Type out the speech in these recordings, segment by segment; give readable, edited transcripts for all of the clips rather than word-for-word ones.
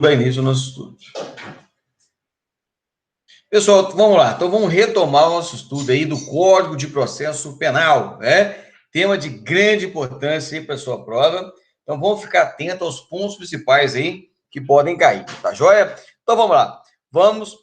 Dar início ao nosso estudo. Pessoal, vamos lá. Então, vamos retomar o nosso estudo aí do Código de Processo Penal, né? Tema de grande importância aí para a sua prova. Então, vamos ficar atento aos pontos principais aí que podem cair, tá joia? Então, vamos lá. Vamos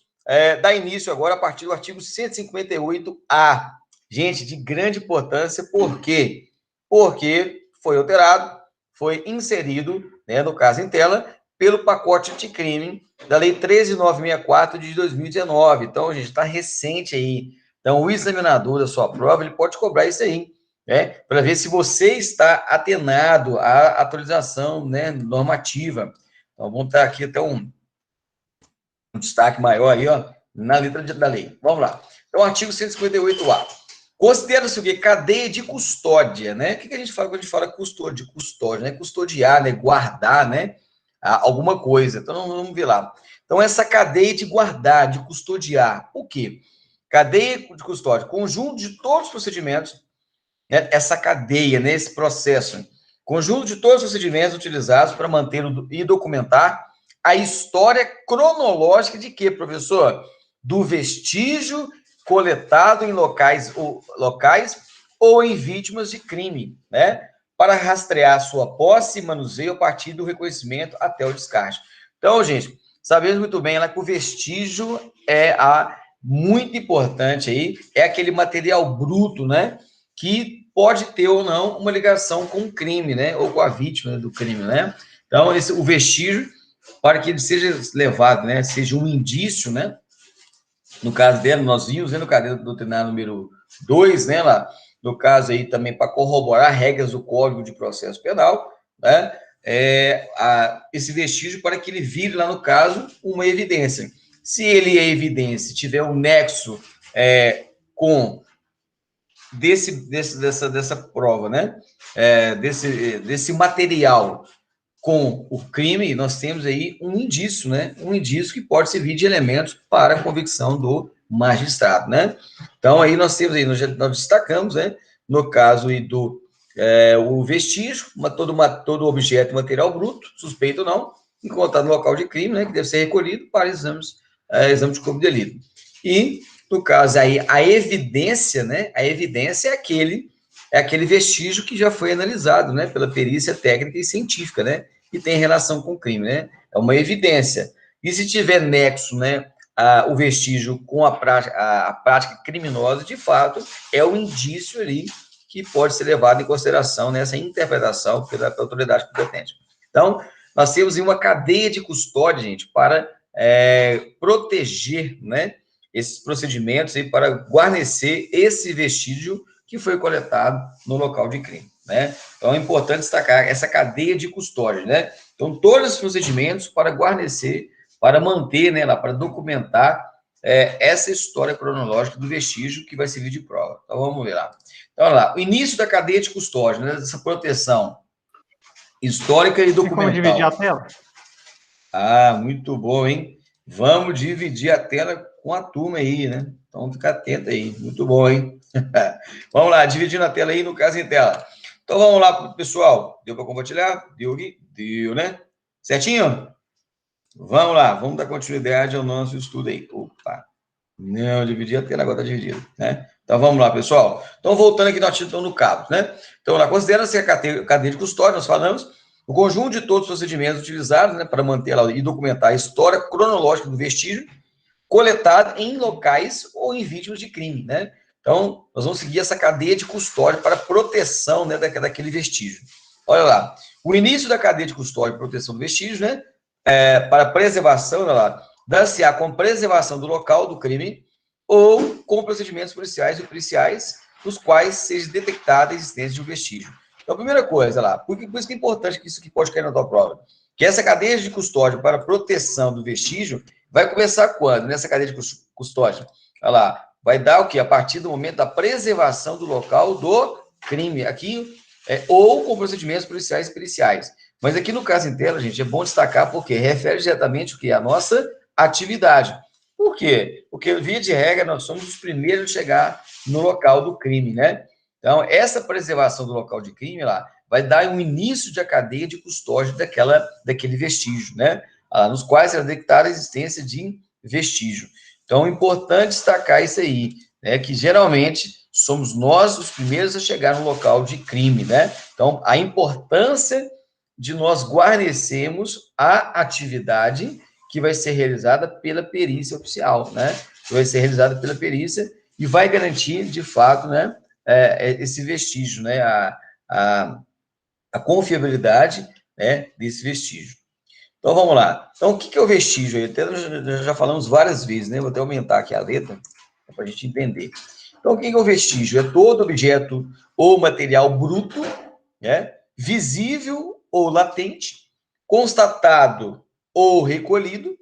dar início agora a partir do artigo 158A. Gente, de grande importância, por quê? Porque foi alterado, foi inserido, né, no caso em tela, pelo pacote anticrime da Lei 13.964 de 2019. Então, gente, está recente aí. Então, o examinador da sua prova, ele pode cobrar isso aí, né? Para ver se você está atenado à atualização, né, normativa. Então, vamos dar aqui até um destaque maior aí, ó, na letra da lei. Vamos lá. Então, artigo 158A. Considera-se o quê? Cadeia de custódia, né? O que a gente fala quando a gente fala custódia? Custódia, né? Custodiar, né? Guardar, né? Alguma coisa. Então, vamos ver lá. Então, essa cadeia de guardar, de custodiar, o quê? Cadeia de custódia, conjunto de todos os procedimentos, né? Essa cadeia, né? Esse processo, conjunto de todos os procedimentos utilizados para manter e documentar a história cronológica de quê, professor? Do vestígio coletado em locais ou em vítimas de crime, né? Para rastrear sua posse e manuseio a partir do reconhecimento até o descarte. Então, gente, sabemos muito bem lá que o vestígio é muito importante aí, é aquele material bruto, né? Que pode ter ou não uma ligação com o crime, né? Ou com a vítima do crime, né? Então, o vestígio, para que ele seja levado, né? Seja um indício, né? No caso dela, nós vimos, né, no cadeia doutrinária número 2, né, lá, no caso aí também para corroborar regras do Código de Processo Penal, né, esse vestígio para que ele vire lá no caso uma evidência. Se ele é evidência, tiver um nexo com dessa prova, né, desse material com o crime, nós temos aí um indício, né? Um indício que pode servir de elementos para a convicção do magistrado, né? Então, aí nós temos aí, nós destacamos, né? No caso aí do o vestígio, todo objeto material bruto, suspeito ou não, encontrado no local de crime, né? Que deve ser recolhido para exame de corpo de delito. E, no caso aí, a evidência, né? A evidência é aquele vestígio que já foi analisado, né, pela perícia técnica e científica, né, que tem relação com o crime, né, é uma evidência. E se tiver nexo, né, o vestígio com a prática criminosa, de fato, é o indício ali que pode ser levado em consideração nessa interpretação pela autoridade competente. Então, nós temos uma cadeia de custódia, gente, para proteger, né, esses procedimentos e para guarnecer esse vestígio que foi coletado no local de crime, né? Então, é importante destacar essa cadeia de custódia, né? Então, todos os procedimentos para guarnecer, para manter, né, para documentar essa história cronológica do vestígio que vai servir de prova. Então, vamos ver lá. Então, olha lá, o início da cadeia de custódia, né, dessa proteção histórica e documental. Tem como dividir a tela? Muito bom, hein? Vamos dividir a tela com a turma aí, né? Então, fica atento aí. Muito bom, hein? Vamos lá, dividindo a tela aí, no caso em tela. Então, vamos lá, pessoal. Deu para compartilhar? Deu, né? Certinho? Vamos lá, vamos dar continuidade ao nosso estudo aí. Opa! Não, dividi a tela, agora está dividido, né? Então, vamos lá, pessoal. Então, voltando aqui no artigo no cabo, né? Então, lá, considera-se a cadeia de custódia, nós falamos, o conjunto de todos os procedimentos utilizados, né, para manter e documentar a história cronológica do vestígio coletado em locais ou em vítimas de crime, né? Então, nós vamos seguir essa cadeia de custódia para proteção, né, daquele vestígio. Olha lá, o início da cadeia de custódia e proteção do vestígio, né, para preservação, olha lá, dar-se-á com preservação do local do crime ou com procedimentos policiais ou periciais nos quais seja detectada a existência de um vestígio. Então, a primeira coisa lá, por isso que é importante que isso aqui pode cair na tua prova, que essa cadeia de custódia para proteção do vestígio vai começar quando? Nessa cadeia de custódia. Olha lá, vai dar o quê? A partir do momento da preservação do local do crime. Aqui, ou com procedimentos policiais e periciais. Mas aqui no caso em tela, gente, é bom destacar porque refere diretamente o quê? A nossa atividade. Por quê? Porque, via de regra, nós somos os primeiros a chegar no local do crime, né? Então, essa preservação do local de crime lá vai dar um início de cadeia de custódia daquele vestígio, né? nos quais será detectada a existência de vestígio. Então, é importante destacar isso aí, né, que geralmente somos nós os primeiros a chegar no local de crime, né? Então, a importância de nós guarnecermos a atividade que vai ser realizada pela perícia oficial, né? Que vai ser realizada pela perícia e vai garantir, de fato, né, esse vestígio, né, a confiabilidade, né, desse vestígio. Então, vamos lá. Então, o que é o vestígio? Até nós já falamos várias vezes, né? Vou até aumentar aqui a letra para a gente entender. Então, o que é o vestígio? É todo objeto ou material bruto, né, visível ou latente, constatado ou recolhido,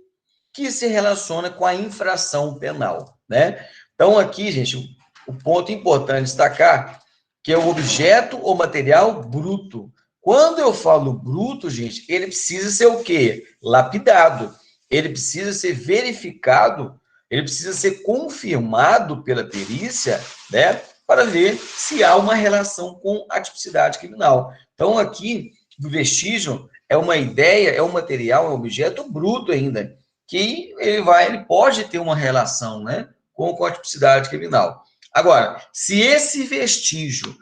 que se relaciona com a infração penal, né? Então, aqui, gente, o ponto importante destacar que é o objeto ou material bruto. Quando eu falo bruto, gente, ele precisa ser o quê? Lapidado. Ele precisa ser verificado, ele precisa ser confirmado pela perícia, né? Para ver se há uma relação com a tipicidade criminal. Então, aqui, do vestígio, é uma ideia, é um material, é um objeto bruto ainda, que ele pode ter uma relação, né, com a tipicidade criminal. Agora, se esse vestígio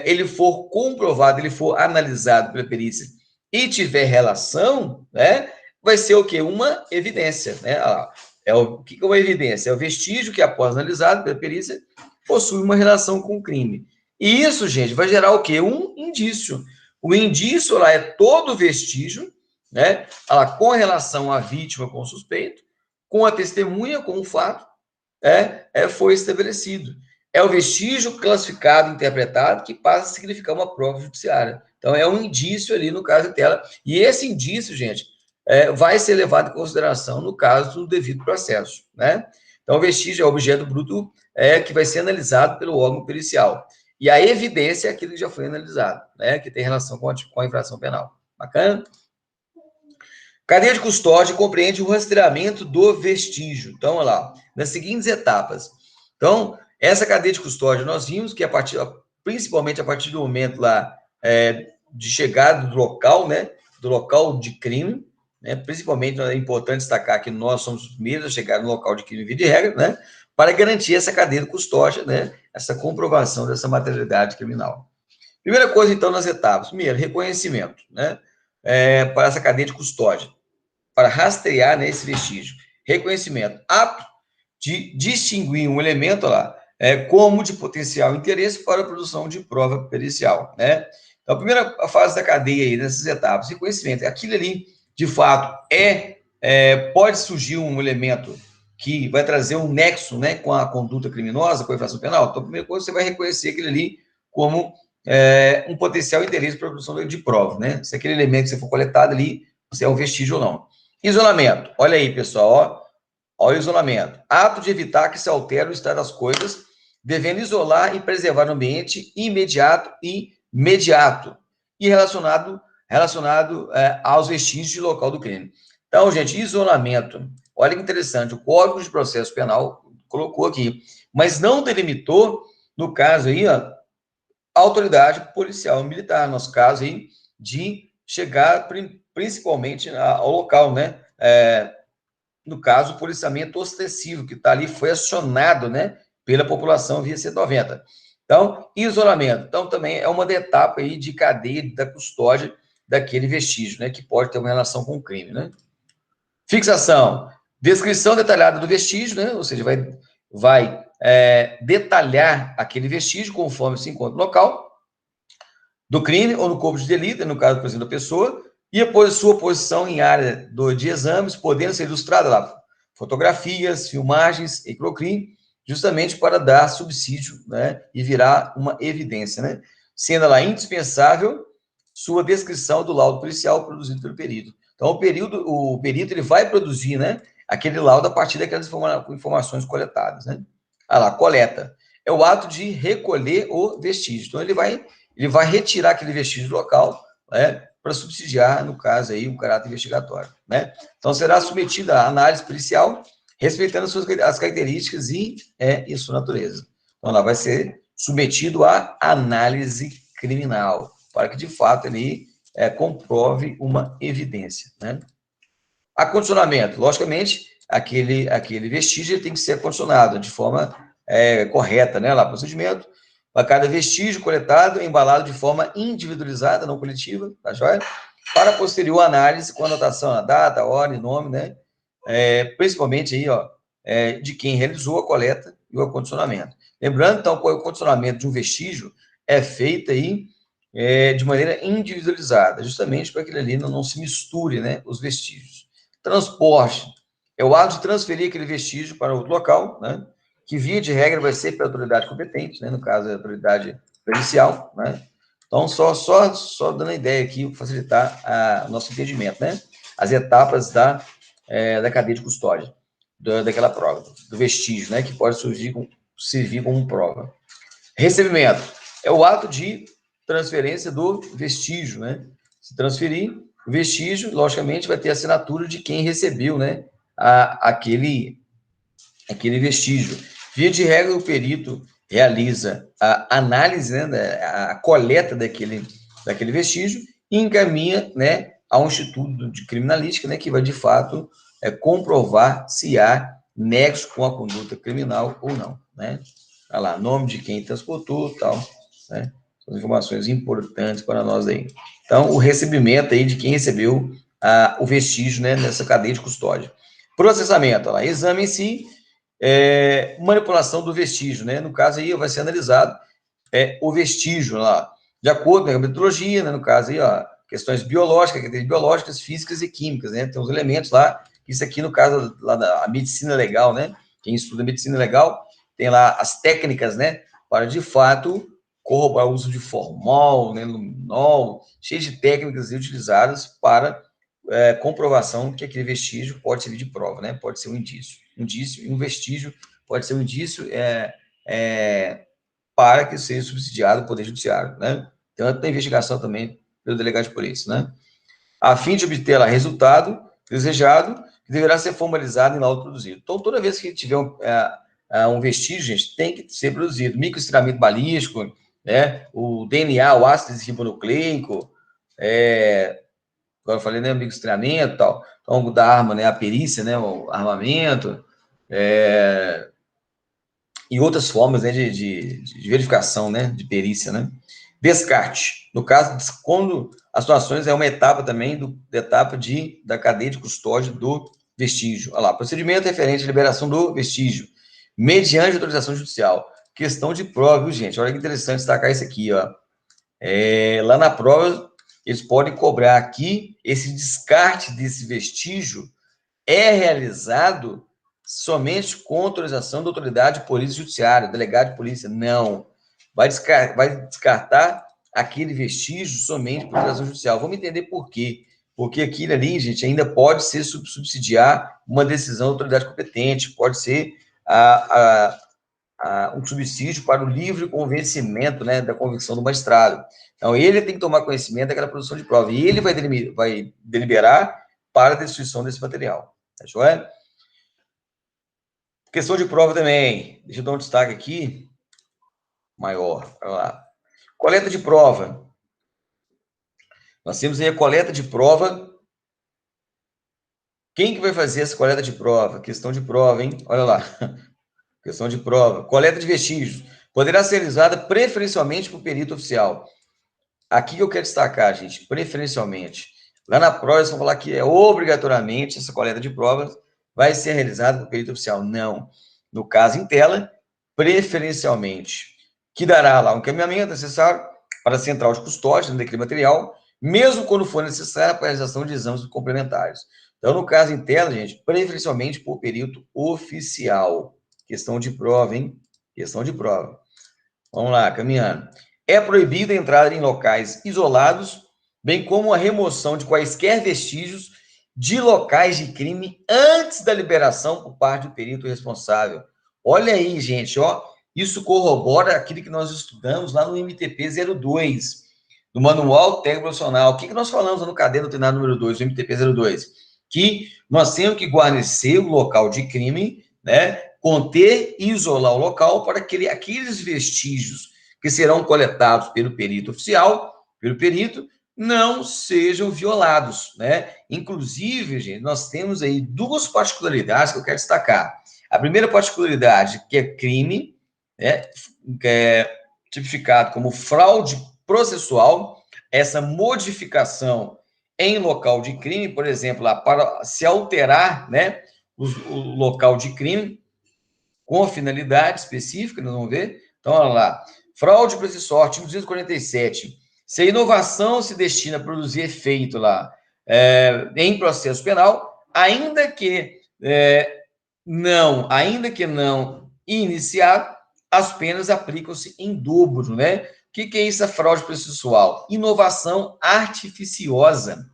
ele for comprovado, ele for analisado pela perícia e tiver relação, né, vai ser o quê? Uma evidência, né? O que é uma evidência? É o vestígio que, após analisado pela perícia, possui uma relação com o crime. E isso, gente, vai gerar o quê? Um indício. O indício lá é todo vestígio, né, com relação à vítima com o suspeito, com a testemunha, com o fato, foi estabelecido. É o vestígio classificado, interpretado, que passa a significar uma prova judiciária. Então, é um indício ali no caso da tela. E esse indício, gente, vai ser levado em consideração no caso do devido processo, né? Então, o vestígio é o objeto bruto que vai ser analisado pelo órgão pericial. E a evidência é aquilo que já foi analisado, né? Que tem relação com a infração penal. Bacana? Cadeia de custódia compreende o rastreamento do vestígio. Então, olha lá, nas seguintes etapas. Então, essa cadeia de custódia, nós vimos que principalmente a partir do momento lá de chegada do local, né, do local de crime, né, principalmente é importante destacar que nós somos os primeiros a chegar no local de crime, via de regra, né, para garantir essa cadeia de custódia, né, essa comprovação dessa materialidade criminal. Primeira coisa, então, nas etapas. Primeiro, reconhecimento, né, para essa cadeia de custódia, para rastrear, né, esse vestígio. Reconhecimento, apto de distinguir um elemento lá, como de potencial interesse para a produção de prova pericial, né? Então, a primeira fase da cadeia aí, nessas etapas, reconhecimento, aquilo ali, de fato, pode surgir um elemento que vai trazer um nexo, né, com a conduta criminosa, com a infração penal. Então, a primeira coisa, você vai reconhecer aquele ali como um potencial interesse para a produção de prova, né? Se aquele elemento que você for coletado ali, se é um vestígio ou não. Isolamento. Olha aí, pessoal, ó o isolamento. Ato de evitar que se altere o estado das coisas, devendo isolar e preservar o ambiente imediato e imediato e relacionado aos vestígios de local do crime. Então, gente, isolamento. Olha que interessante, o Código de Processo Penal colocou aqui, mas não delimitou, no caso aí, a autoridade policial militar, nosso caso aí, de chegar principalmente ao local, né? No caso, o policiamento ostensivo, que está ali, foi acionado, né, pela população via 190. Então, isolamento. Então, também é uma etapa aí de cadeia da custódia daquele vestígio, né, que pode ter uma relação com o crime, né? Fixação. Descrição detalhada do vestígio, né, ou seja, vai detalhar aquele vestígio conforme se encontra no local do crime ou no corpo de delito, no caso, por exemplo, da pessoa, e após sua posição em área de exames, podendo ser ilustrada lá fotografias, filmagens e crocrim, justamente para dar subsídio, né, e virar uma evidência, né, sendo lá indispensável sua descrição do laudo policial produzido pelo perito. Então, o perito ele vai produzir, né, aquele laudo a partir daquelas informações coletadas, né. Ah lá, coleta. É o ato de recolher o vestígio. Então, ele vai retirar aquele vestígio do local, né, para subsidiar, no caso aí, um caráter investigatório, né? Então, será submetida à análise pericial, respeitando as características e sua natureza. Então, ela vai ser submetido à análise criminal, para que, de fato, ele comprove uma evidência, né? Acondicionamento, logicamente, aquele vestígio ele tem que ser acondicionado de forma correta, né? Lá, procedimento, para cada vestígio coletado, embalado de forma individualizada, não coletiva, tá joia? Para posterior análise, com anotação a data, hora e nome, né? Principalmente aí, ó, de quem realizou a coleta e o acondicionamento. Lembrando, então, que o acondicionamento de um vestígio é feito aí de maneira individualizada, justamente para que aquele ali não se misture, né, os vestígios. Transporte é o ato de transferir aquele vestígio para outro local, né, que via de regra vai ser pela autoridade competente, né, no caso a autoridade pericial, né. Então, só dando a ideia aqui, para facilitar o nosso entendimento, né, as etapas da cadeia de custódia, daquela prova, do vestígio, né, que pode servir como prova. Recebimento é o ato de transferência do vestígio, né? Se transferir o vestígio, logicamente, vai ter a assinatura de quem recebeu, né? Aquele vestígio. Via de regra, o perito realiza a análise, né? A coleta daquele vestígio e encaminha, né? Ao Instituto de Criminalística, né? Que vai, de fato, comprovar se há nexo com a conduta criminal ou não, né? Olha lá, nome de quem transportou, tal, né? São informações importantes para nós aí. Então, o recebimento aí de quem recebeu o vestígio, né, nessa cadeia de custódia. Processamento, olha lá, exame em si, manipulação do vestígio, né? No caso aí vai ser analisado o vestígio lá, de acordo com a metodologia, né? No caso aí, ó, questões biológicas, físicas e químicas, né? Tem uns elementos lá, isso aqui no caso lá da medicina legal, né? Quem estuda medicina legal tem lá as técnicas, né? Para de fato corroborar o uso de formol, né? Luminol, cheio de técnicas utilizadas para comprovação que aquele vestígio pode servir de prova, né? Pode ser um indício. Indício e um vestígio pode ser um indício para que seja subsidiado o Poder Judiciário, né? Tanto na investigação também pelo delegado de polícia, né? A fim de obter lá resultado desejado, que deverá ser formalizado em laudo produzido. Então, toda vez que tiver um vestígio, gente, tem que ser produzido. Microestramento balístico, né? O DNA, o ácido desenribonucleico, agora eu falei, né, microestramento e tal. Então, da arma, né, a perícia, né, o armamento, e outras formas, né, de verificação, né, de perícia, né. Descarte, no caso, quando as situações é uma etapa também da cadeia de custódia do vestígio. Olha lá, procedimento referente à liberação do vestígio, mediante autorização judicial. Questão de prova, viu, gente? Olha que interessante destacar isso aqui, ó. Lá na prova, eles podem cobrar aqui, esse descarte desse vestígio é realizado somente com autorização da autoridade de polícia judiciária, delegado de polícia, não. Vai descartar aquele vestígio somente por autorização judicial. Vamos entender por quê. Porque aquilo ali, gente, ainda pode ser subsidiar uma decisão da autoridade competente, pode ser um subsídio para o livre convencimento, né, da convicção do magistrado. Então, ele tem que tomar conhecimento daquela produção de prova, e ele vai deliberar para a destruição desse material. Tá joia? Questão de prova também. Deixa eu dar um destaque aqui. Maior. Olha lá. Coleta de prova. Nós temos aí a coleta de prova. Quem que vai fazer essa coleta de prova? Questão de prova, hein? Olha lá. Questão de prova. Coleta de vestígios. Poderá ser realizada preferencialmente por perito oficial. Aqui que eu quero destacar, gente. Preferencialmente. Lá na prova, eles vão falar que obrigatoriamente essa coleta de provas vai ser realizada por perito oficial. Não. No caso em tela, preferencialmente, que dará lá um encaminhamento necessário para a central de custódia daquele material, mesmo quando for necessário para a realização de exames complementares. Então, no caso em tela, gente, preferencialmente por perito oficial. Questão de prova, hein? Questão de prova. Vamos lá, caminhando. É proibida a entrada em locais isolados, bem como a remoção de quaisquer vestígios de locais de crime antes da liberação por parte do perito responsável. Olha aí, gente, ó, isso corrobora aquilo que nós estudamos lá no MTP 02, no Manual Técnico Profissional. O que nós falamos no caderno treinado número 2, do MTP 02? Que nós temos que guarnecer o local de crime, né, conter e isolar o local para que aqueles vestígios que serão coletados pelo perito oficial, pelo perito, não sejam violados, né? Inclusive, gente, nós temos aí duas particularidades que eu quero destacar. A primeira particularidade, que é crime, né, que é tipificado como fraude processual, essa modificação em local de crime, por exemplo, lá, para se alterar, né, o local de crime com finalidade específica, nós vamos ver. Então, olha lá, fraude processual, artigo 247. Se a inovação se destina a produzir efeito lá em processo penal, ainda que não iniciado, as penas aplicam-se em dobro, né? O que é isso, a fraude processual? Inovação artificiosa,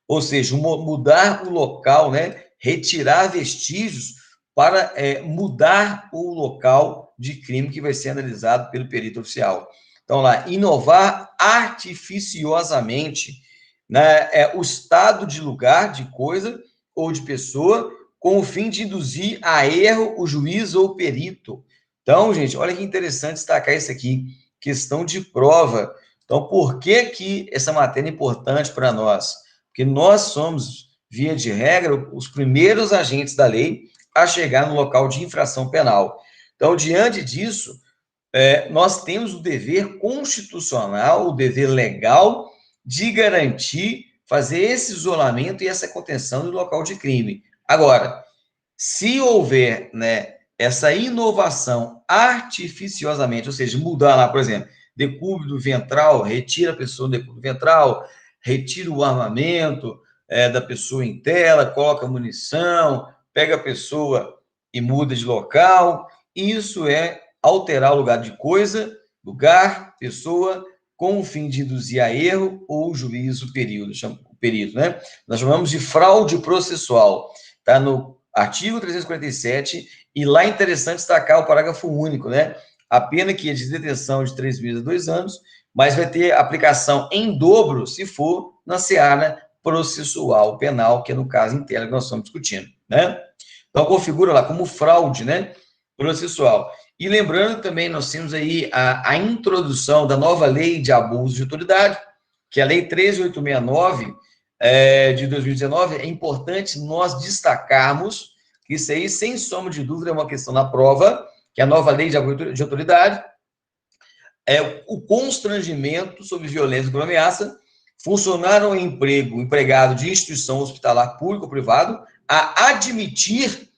ou seja, mudar o local, né? Retirar vestígios para mudar o local de crime que vai ser analisado pelo perito oficial. Então, lá, inovar artificiosamente, né, o estado de lugar, de coisa ou de pessoa, com o fim de induzir a erro o juiz ou o perito. Então, gente, olha que interessante destacar isso aqui, questão de prova. Então, por que que essa matéria é importante para nós? Porque nós somos, via de regra, os primeiros agentes da lei a chegar no local de infração penal. Então, diante disso, nós temos o dever constitucional, o dever legal de garantir, fazer esse isolamento e essa contenção do local de crime. Agora, se houver, né, essa inovação artificiosamente, ou seja, mudar lá, por exemplo, decúbito ventral, retira a pessoa do decúbito ventral, retira o armamento da pessoa em tela, coloca munição, pega a pessoa e muda de local. Isso é alterar o lugar de coisa, lugar, pessoa, com o fim de induzir a erro ou juízo perito, né? Nós chamamos de fraude processual. Está no artigo 347, e lá é interessante destacar o parágrafo único, né? A pena que é de detenção de 3 meses a 2 anos, mas vai ter aplicação em dobro se for na seara processual penal, que é no caso em tela que nós estamos discutindo, né? Então, configura lá como fraude, né? Processual. E lembrando também, nós temos aí a introdução da nova lei de abuso de autoridade, que é a Lei 13.869, de 2019, é importante nós destacarmos que isso aí, sem sombra de dúvida, é uma questão na prova, que é a nova lei de autoridade, é o constrangimento sobre violência por ameaça, funcionário ou empregado de instituição hospitalar público ou privado, a admitir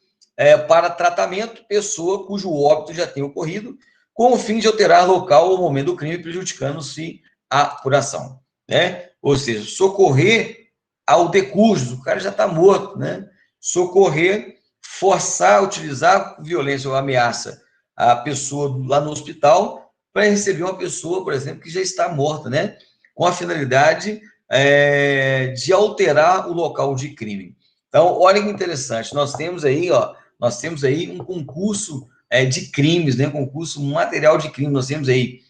para tratamento pessoa cujo óbito já tenha ocorrido, com o fim de alterar local ou momento do crime, prejudicando-se a apuração, né? Ou seja, socorrer ao decúbito, o cara já está morto, né? Socorrer, forçar, utilizar violência ou ameaça a pessoa lá no hospital para receber uma pessoa, por exemplo, que já está morta, né? Com a finalidade de alterar o local de crime. Então, olha que interessante, nós temos aí um concurso de crimes, né? Um concurso material de crime, nós temos aí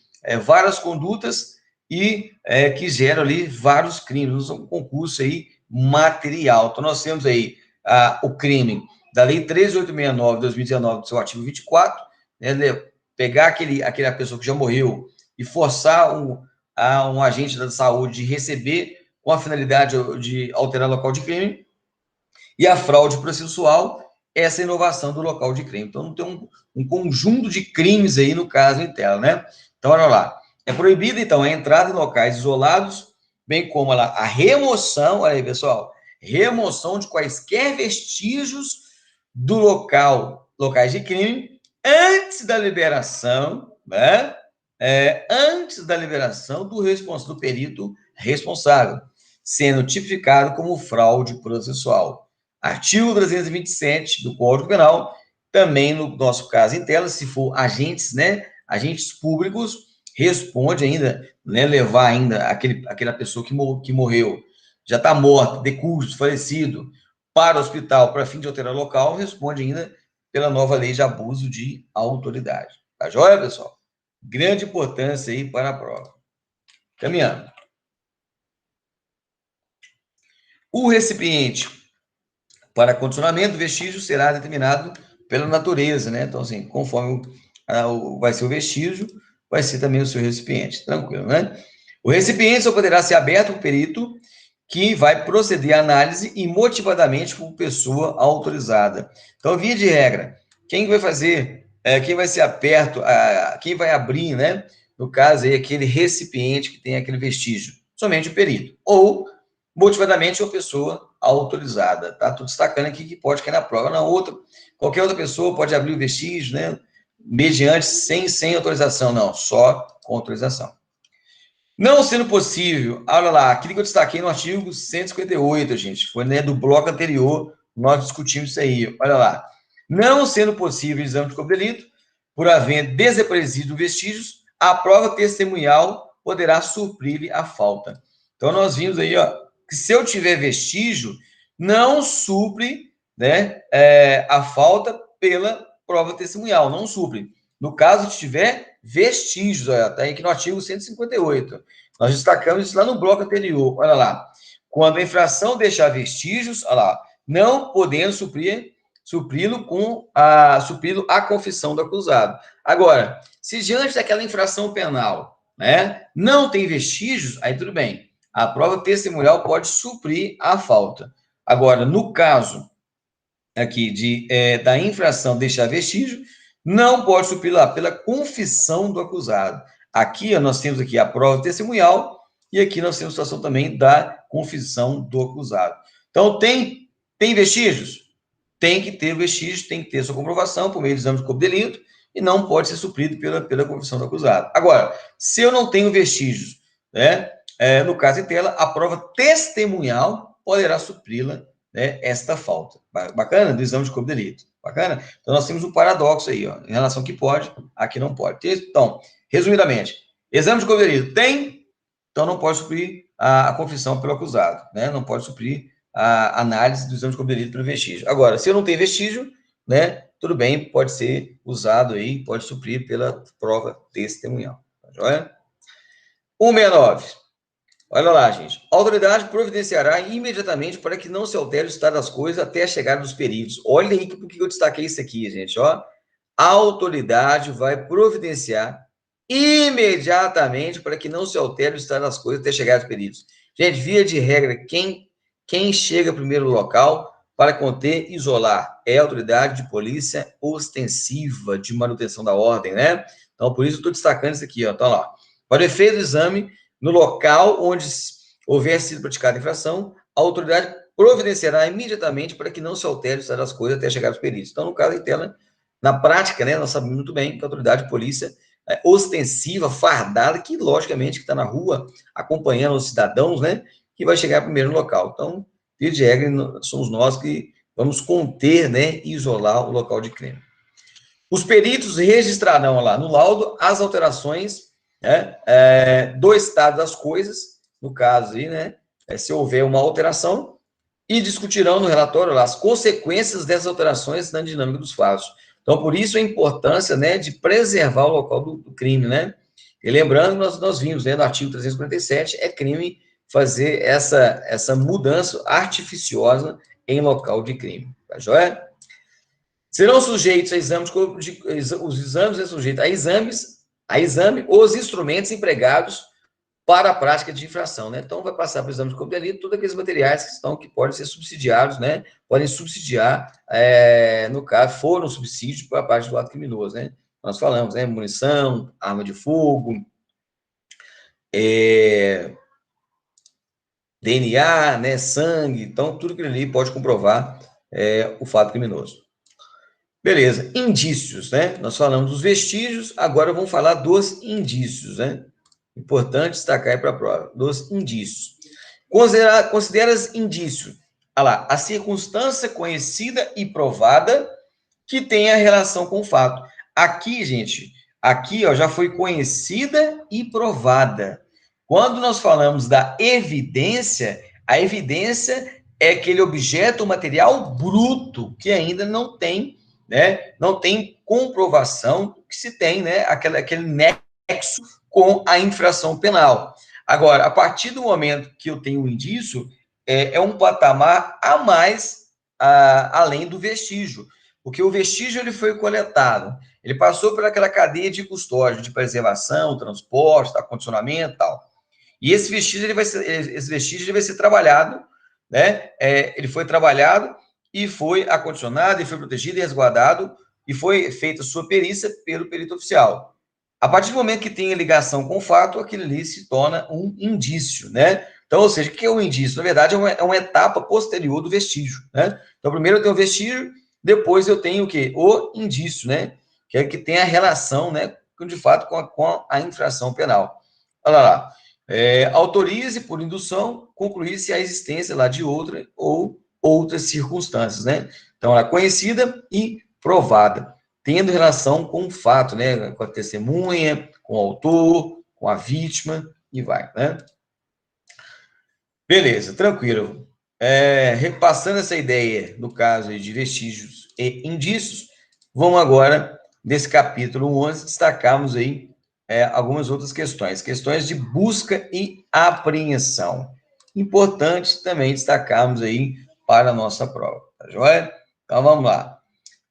várias condutas e que geram ali vários crimes, um concurso aí material. Então, nós temos aí o crime da Lei 13.869 de 2019, do seu artigo 24, né, pegar aquela pessoa que já morreu e forçar um agente da saúde de receber com a finalidade de alterar o local de crime, e a fraude processual, essa inovação do local de crime. Então, tem um conjunto de crimes aí no caso em tela, né? Então, olha lá. É proibida, então, a entrada em locais isolados, bem como a remoção, olha aí, pessoal, remoção de quaisquer vestígios do locais de crime, antes da liberação, né? Antes da liberação do perito responsável, sendo tipificado como fraude processual. Artigo 327 do Código Penal, também no nosso caso em tela, se for agentes, né, agentes públicos, responde ainda, né, levar ainda aquela pessoa que morreu, já está morta, decúbito, falecido, para o hospital para fim de alterar o local, responde ainda pela nova lei de abuso de autoridade. Tá joia, pessoal? Grande importância aí para a prova. Caminhando. O recipiente para condicionamento do vestígio será determinado pela natureza, né? Então, assim, conforme vai ser o vestígio, vai ser também o seu recipiente, tranquilo, né? O recipiente só poderá ser aberto por perito que vai proceder à análise e motivadamente por pessoa autorizada. Então, via de regra, quem vai fazer, quem vai ser aberto, quem vai abrir, né? No caso aí, aquele recipiente que tem aquele vestígio, somente o perito. Ou, motivadamente, uma pessoa autorizada. Tá? Estou destacando aqui que pode cair na prova. Na outra, qualquer outra pessoa pode abrir o vestígio, né? Mediante, sem autorização, não, só com autorização. Não sendo possível, olha lá, aquilo que eu destaquei no artigo 158, gente, foi, né, do bloco anterior, nós discutimos isso aí, olha lá. Não sendo possível o exame de corpo de delito, por haver desaparecido vestígios, a prova testemunhal poderá suprir a falta. Então, nós vimos aí, ó, que se eu tiver vestígio, não supre, né, a falta pela prova testemunhal, não supre. No caso, se tiver vestígios, olha, está aí aqui no artigo 158. Nós destacamos isso lá no bloco anterior. Olha lá. Quando a infração deixar vestígios, olha lá, não podendo supri-lo a confissão do acusado. Agora, se diante daquela infração penal, né, não tem vestígios, aí tudo bem. A prova testemunhal pode suprir a falta. Agora, no caso aqui da infração deixar vestígio, não pode suprir lá pela confissão do acusado. Aqui nós temos aqui a prova testemunhal e aqui nós temos a situação também da confissão do acusado. Então, tem vestígios? Tem que ter vestígios, tem que ter sua comprovação por meio do exame de corpo de delito e não pode ser suprido pela confissão do acusado. Agora, se eu não tenho vestígios, né, no caso em tela, a prova testemunhal poderá supri-la, né, esta falta. Bacana? Do exame de corpo de delito. Bacana? Então, nós temos um paradoxo aí, ó, em relação que pode, aqui não pode. Então, resumidamente, exame de corpo de delito tem, então não pode suprir a confissão pelo acusado, né? Não pode suprir a análise do exame de corpo de delito pelo vestígio. Agora, se eu não tenho vestígio, né, tudo bem, pode ser usado aí, pode suprir pela prova testemunhal. Tá joia? 169. Olha lá, gente. A autoridade providenciará imediatamente para que não se altere o estado das coisas até a chegada dos peritos. Olha aí porque eu destaquei isso aqui, gente. Ó. A autoridade vai providenciar imediatamente para que não se altere o estado das coisas até a chegada dos peritos. Gente, via de regra, quem chega primeiro no local para conter e isolar é a autoridade de polícia ostensiva de manutenção da ordem, né? Então, por isso eu estou destacando isso aqui, ó. Então, lá. Para o efeito do exame, no local onde houver sido praticada a infração, a autoridade providenciará imediatamente para que não se altere o estado das coisas até chegar aos peritos. Então, no caso da tela, na prática, né, nós sabemos muito bem que a autoridade de polícia ostensiva, fardada, que logicamente que está na rua acompanhando os cidadãos, né, que vai chegar primeiro no local. Então, via de regra, somos nós que vamos conter, né, e isolar o local de crime. Os peritos registrarão lá no laudo as alterações, né, do estado das coisas, no caso aí, né, se houver uma alteração, e discutirão no relatório lá as consequências dessas alterações na dinâmica dos fatos. Então, por isso a importância, né, de preservar o local do crime, né? E lembrando, nós vimos, né, no artigo 347, é crime fazer essa mudança artificiosa em local de crime, tá joia? Serão sujeitos a exames, os exames é sujeito a exame os instrumentos empregados para a prática de infração, né? Então, vai passar para o exame de corpo de delito todos aqueles materiais que podem ser subsidiados, né? Podem subsidiar, no caso, foram subsídios para a parte do ato criminoso, né? Nós falamos, né? Munição, arma de fogo, DNA, né? Sangue, então, tudo que ali pode comprovar o fato criminoso. Beleza, indícios, né? Nós falamos dos vestígios, agora vamos falar dos indícios, né? Importante destacar aí para a prova, dos indícios. Considera-se indício, olha lá, a circunstância conhecida e provada que tenha relação com o fato. Aqui, gente, aqui ó, já foi conhecida e provada. Quando nós falamos da evidência, a evidência é aquele objeto material bruto que ainda não tem, né, não tem comprovação que se tem, né, aquele nexo com a infração penal. Agora, a partir do momento que eu tenho um indício, é um patamar a mais além do vestígio, porque o vestígio ele foi coletado, ele passou por aquela cadeia de custódia, de preservação, transporte, acondicionamento e tal. E esse vestígio ele vai ser trabalhado, né? Ele foi trabalhado e foi acondicionado, e foi protegido e resguardado, e foi feita sua perícia pelo perito oficial. A partir do momento que tem ligação com o fato, aquilo ali se torna um indício, né? Então, ou seja, o que é um indício? Na verdade, é uma etapa posterior do vestígio, né? Então, primeiro eu tenho o vestígio, depois eu tenho o quê? O indício, né? Que é que tem a relação, né? De fato, com a infração penal. Olha lá. Autorize por indução, concluir-se a existência lá de outra ou outras circunstâncias, né? Então, ela é conhecida e provada, tendo relação com o fato, né? Com a testemunha, com o autor, com a vítima, e vai, né? Beleza, tranquilo. Repassando essa ideia, no caso de vestígios e indícios, vamos agora, nesse capítulo 11, destacarmos aí algumas outras questões. Questões de busca e apreensão. Importante também destacarmos aí para a nossa prova, tá joia? Então, vamos lá.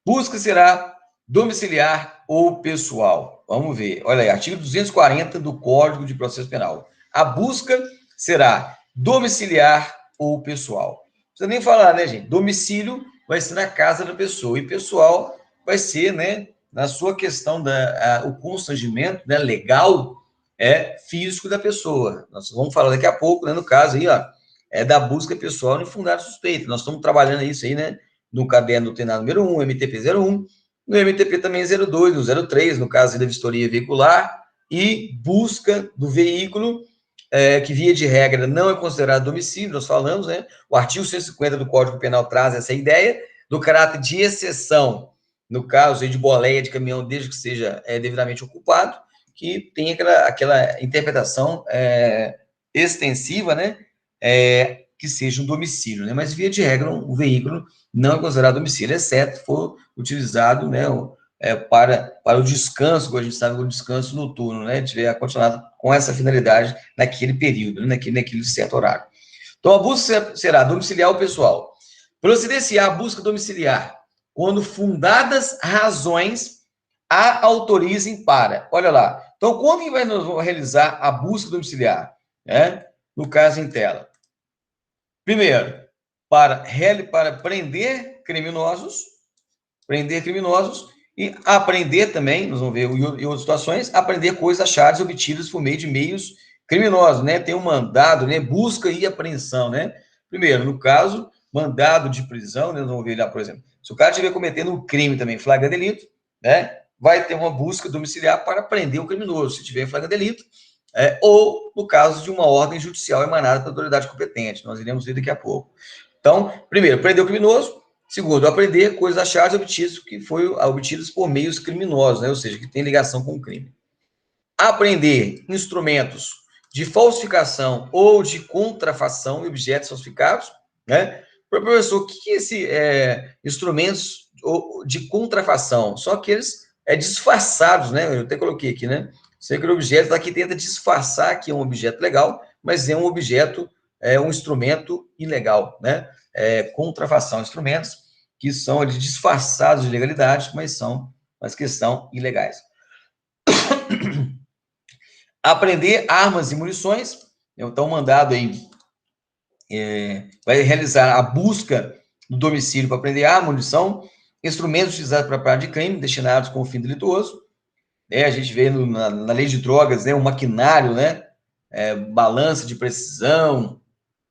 Busca será domiciliar ou pessoal. Vamos ver. Olha aí, artigo 240 do Código de Processo Penal. A busca será domiciliar ou pessoal. Não precisa nem falar, né, gente? Domicílio vai ser na casa da pessoa e pessoal vai ser, né, na sua questão o constrangimento, né, legal físico da pessoa. Nós vamos falar daqui a pouco, né, no caso aí, ó, da busca pessoal no fundado suspeito. Nós estamos trabalhando isso aí, né, no caderno do TENAR número 1, MTP 01, no MTP também 02, no 03, no caso da vistoria veicular, e busca do veículo, que via de regra não é considerado domicílio, nós falamos, né? O artigo 150 do Código Penal traz essa ideia do caráter de exceção, no caso aí de boleia de caminhão, desde que seja devidamente ocupado, que tem aquela interpretação extensiva, né? Que seja um domicílio, né? Mas via de regra o veículo não é considerado domicílio, exceto se for utilizado, né, para o descanso, como a gente sabe, o descanso noturno, né, tiver continuado com essa finalidade naquele período, né, naquele certo horário. Então, a busca será domiciliar ou pessoal. Proceder-se-á a busca domiciliar quando fundadas razões a autorizem para. Olha lá. Então, quando que nós vamos realizar a busca domiciliar? No caso em tela. Primeiro, para prender criminosos e apreender também, nós vamos ver em outras situações, apreender coisas achadas obtidas por meio de meios criminosos, né? Tem um mandado, né? Busca e apreensão, né? Primeiro, no caso, mandado de prisão, né? Nós vamos ver lá, por exemplo, se o cara estiver cometendo um crime também, flagra delito, né? Vai ter uma busca domiciliar para prender o criminoso, se tiver flagra delito, ou no caso de uma ordem judicial emanada da autoridade competente. Nós iremos ver daqui a pouco. Então, primeiro, prender o criminoso. Segundo, apreender coisas achadas obtidas que foram obtidas por meios criminosos, né? Ou seja, que tem ligação com o crime. Apreender instrumentos de falsificação ou de contrafação de objetos falsificados, né? Professor, o que é esse instrumentos de contrafação? São aqueles disfarçados, né? Eu até coloquei aqui, né? São aqueles objetos que tenta disfarçar que é um objeto legal, mas é um objeto, um instrumento ilegal, né? Contrafação, instrumentos que são disfarçados de legalidade, mas que são ilegais. Apreender armas e munições. Então, mandado aí vai realizar a busca do domicílio para apreender arma, munição, instrumentos utilizados para a prática de crime, destinados com o fim delituoso. A gente vê na lei de drogas, né, um maquinário, né, balança de precisão,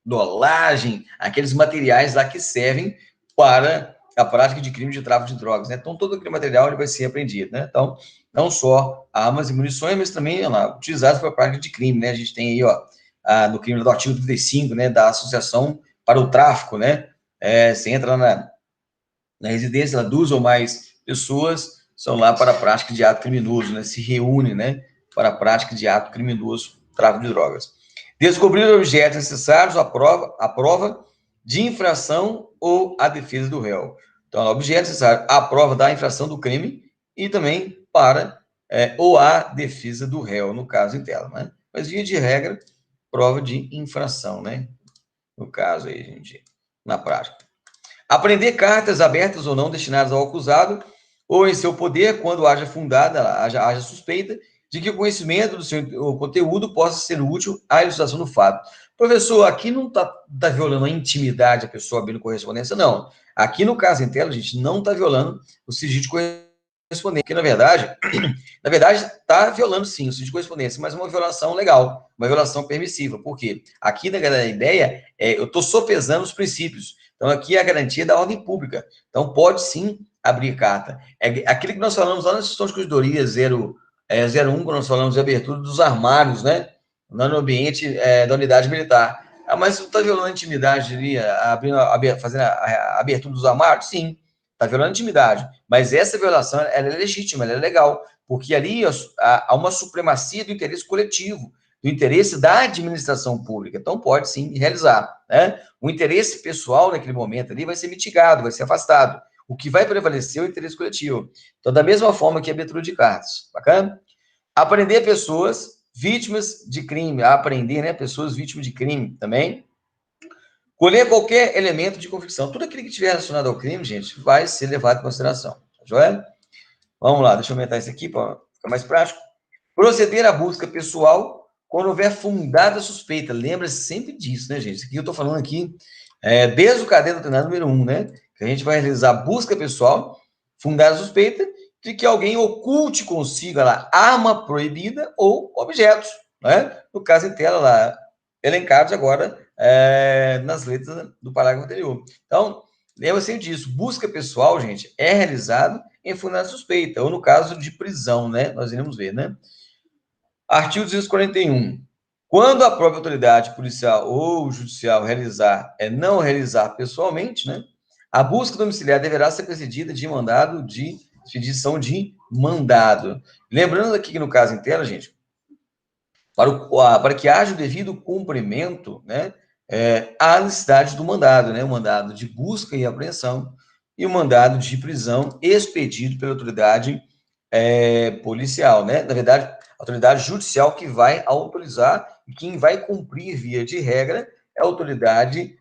dolagem, aqueles materiais lá que servem para a prática de crime de tráfico de drogas, né? Então, todo aquele material ele vai ser apreendido, né? Então, não só armas e munições, mas também utilizados para a prática de crime, né? A gente tem aí, no crime do artigo 35, né, da associação para o tráfico, né? Você entra na residência, duas ou mais pessoas são lá para a prática de ato criminoso, né? Se reúnem, né, para a prática de ato criminoso, tráfico de drogas. Descobrir objetos necessários à prova de infração ou à defesa do réu. Então, objetos necessários à prova da infração do crime e também para ou à defesa do réu, no caso em tela, né? Mas, via de regra, prova de infração, né? No caso aí, gente, na prática. Apreender cartas abertas ou não destinadas ao acusado ou em seu poder, quando haja fundada, haja suspeita de que o conhecimento do seu o conteúdo possa ser útil à elucidação do fato. Professor, aqui não está violando a intimidade da pessoa abrindo correspondência, não. Aqui no caso em tela, a gente não está violando o sigilo de correspondência, porque, na verdade, está violando, sim, o sigilo de correspondência, mas uma violação legal, uma violação permissiva. Por quê? Aqui, na ideia, eu estou sopesando os princípios. Então, aqui é a garantia da ordem pública. Então, pode, sim, abrir carta. É aquilo que nós falamos lá na sessão de corredoria 01, quando nós falamos de abertura dos armários, né? No ambiente da unidade militar. Ah, mas não está violando a intimidade ali, fazendo a abertura dos armários? Sim, está violando a intimidade. Mas essa violação, ela é legítima, ela é legal, porque ali há uma supremacia do interesse coletivo, do interesse da administração pública. Então, pode, sim, realizar, né? O interesse pessoal, naquele momento ali, vai ser mitigado, vai ser afastado. O que vai prevalecer é o interesse coletivo. Então, da mesma forma que a abertura de cartas. Bacana? Apreender pessoas vítimas de crime. Aprender, né? Pessoas vítimas de crime também. Colher qualquer elemento de convicção. Tudo aquilo que estiver relacionado ao crime, gente, vai ser levado em consideração. Tá joia? Vamos lá, deixa eu aumentar isso aqui para ficar mais prático. Proceder à busca pessoal quando houver fundada suspeita. Lembra-se sempre disso, né, gente? Isso aqui eu estou falando aqui desde o caderno doutrinário número 1, né? Que a gente vai realizar busca pessoal, fundada suspeita de que alguém oculte consigo lá arma proibida ou objetos, né? No caso em tela lá, elencados agora nas letras do parágrafo anterior. Então, lembra-se disso. Busca pessoal, gente, é realizado em fundada suspeita, ou no caso de prisão, né? Nós iremos ver, né? Artigo 241. Quando a própria autoridade policial ou judicial não realizar pessoalmente, né? A busca domiciliar deverá ser precedida de mandado de expedição de mandado. Lembrando aqui que no caso em tela, gente, para que haja o devido cumprimento, né? A necessidade do mandado, né? O mandado de busca e apreensão e o mandado de prisão expedido pela autoridade policial, né? Na verdade, a autoridade judicial que vai autorizar e quem vai cumprir via de regra é a autoridade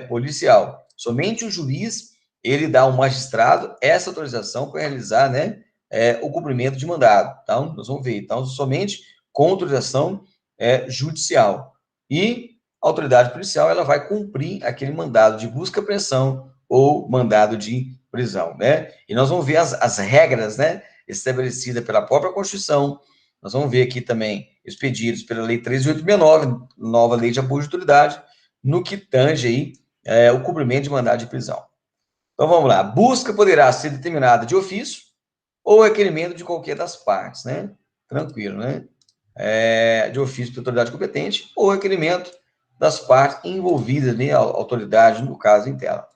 policial. Somente o juiz, ele dá ao magistrado essa autorização para realizar, né, o cumprimento de mandado. Então, nós vamos ver. Então, somente com autorização judicial. E a autoridade policial, ela vai cumprir aquele mandado de busca e apreensão ou mandado de prisão, né? E nós vamos ver as regras, né, estabelecida pela própria Constituição. Nós vamos ver aqui também expedidos pela Lei 13.869, nova Lei de Abuso de Autoridade, no que tange aí o cumprimento de mandado de prisão. Então, vamos lá. Busca poderá ser determinada de ofício ou requerimento de qualquer das partes, né? Tranquilo, né? De ofício pela autoridade competente ou requerimento das partes envolvidas, né? A autoridade, no caso, em tela.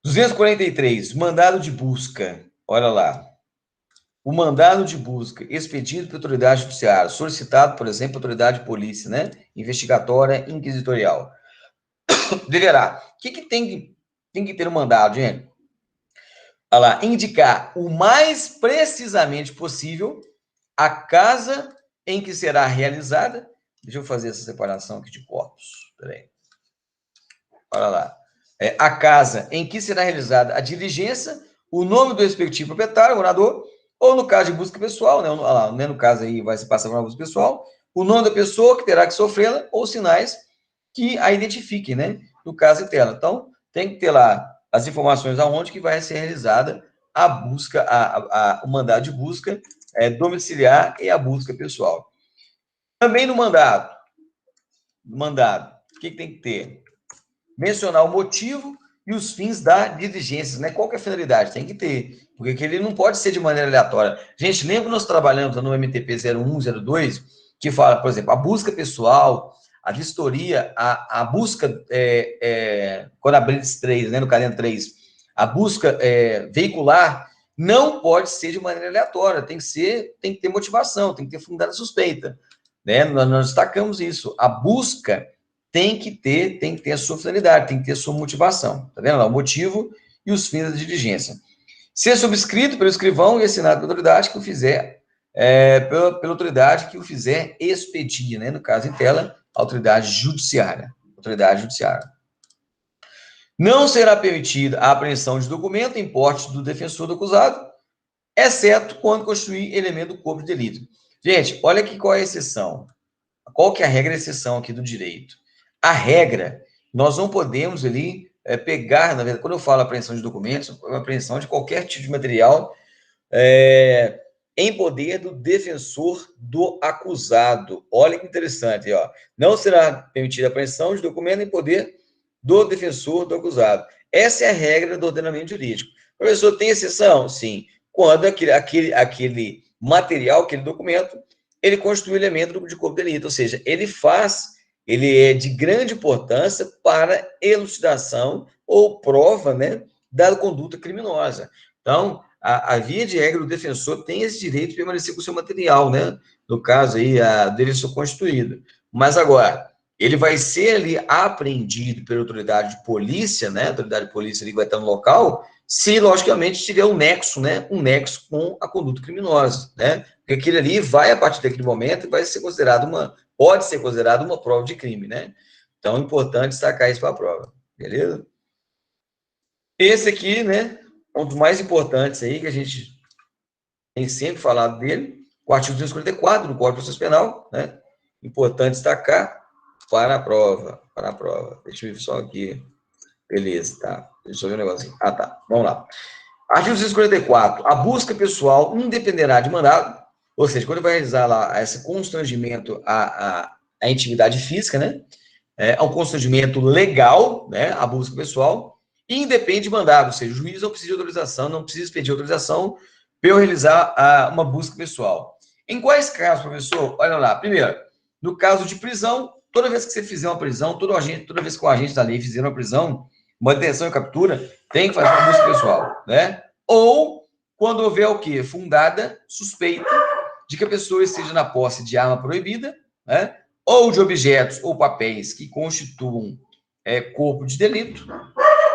243. Mandado de busca. Olha lá. O mandado de busca expedido pela autoridade judiciária, solicitado, por exemplo, pela autoridade de polícia, né? Investigatória, inquisitorial. Deverá. O que tem que ter no mandado, gente? Olha lá. Indicar o mais precisamente possível a casa em que será realizada. Deixa eu fazer essa separação aqui de corpos. Peraí. Olha lá. A casa em que será realizada a diligência, o nome do respectivo proprietário, morador, ou no caso de busca pessoal, né, no caso aí vai se passar por uma busca pessoal, o nome da pessoa que terá que sofrê-la, ou sinais que a identifiquem, né, no caso de tela. Então, tem que ter lá as informações aonde que vai ser realizada a busca, o mandado de busca domiciliar e a busca pessoal. Também no mandado, o que tem que ter? Mencionar o motivo e os fins da diligência, né? Qual que é a finalidade? Tem que ter, porque ele não pode ser de maneira aleatória. Gente, lembra que nós trabalhamos no MTP 01, 02, que fala, por exemplo, a busca pessoal, a vistoria, a busca, quando abrir 3, né, no caderno 3, a busca veicular não pode ser de maneira aleatória, tem que ter motivação, tem que ter fundada suspeita, né? Nós destacamos isso. A busca tem que ter a sua finalidade, tem que ter a sua motivação, tá vendo lá? O motivo e os fins da diligência. Ser subscrito pelo escrivão e assinado pela autoridade que o fizer, pela autoridade que o fizer expedir, né? No caso em tela, autoridade judiciária. Autoridade judiciária. Não será permitida a apreensão de documento em porte do defensor do acusado, exceto quando constituir elemento do corpo de delito. Gente, olha aqui qual é a exceção. Qual que é a regra e exceção aqui do direito? A regra, nós não podemos ali pegar, na verdade, quando eu falo apreensão de documentos, apreensão de qualquer tipo de material em poder do defensor do acusado. Olha que interessante, ó. Não será permitida a apreensão de documento em poder do defensor do acusado. Essa é a regra do ordenamento jurídico. Professor, tem exceção? Sim. Quando aquele material, aquele documento, ele constitui elemento de corpo de delito, ou seja, ele é de grande importância para elucidação ou prova, né, da conduta criminosa. Então, a via de regra, o defensor tem esse direito de permanecer com o seu material, né? No caso aí, a defensor constituído. Mas agora, ele vai ser ali apreendido pela autoridade de polícia, né? A autoridade de polícia ali vai estar no local, se, logicamente, tiver um nexo, né? Um nexo com a conduta criminosa, né? Porque aquilo ali vai, a partir daquele momento, vai ser considerado pode ser considerado uma prova de crime, né? Então, é importante destacar isso para a prova, beleza? Esse aqui, né? Um dos mais importantes aí, que a gente tem sempre falado dele, o artigo 244 do Código de Processo Penal, né? Importante destacar para a prova, Deixa eu ver só aqui. Beleza, tá. Deixa eu ver um negocinho. Ah, tá. Vamos lá. Artigo 244. A busca pessoal independerá de mandado, ou seja, quando vai realizar lá esse constrangimento à intimidade física, né? É um constrangimento legal, né? A busca pessoal, e independe de mandado, ou seja, o juiz não precisa de autorização, não precisa pedir autorização para eu realizar uma busca pessoal. Em quais casos, professor? Olha lá. Primeiro, no caso de prisão, toda vez que você fizer uma prisão, toda vez que o agente da lei fizer uma prisão, uma detenção e captura, tem que fazer uma busca pessoal, né? Ou quando houver o quê? Fundada suspeita de que a pessoa esteja na posse de arma proibida, né? Ou de objetos ou papéis que constituam corpo de delito,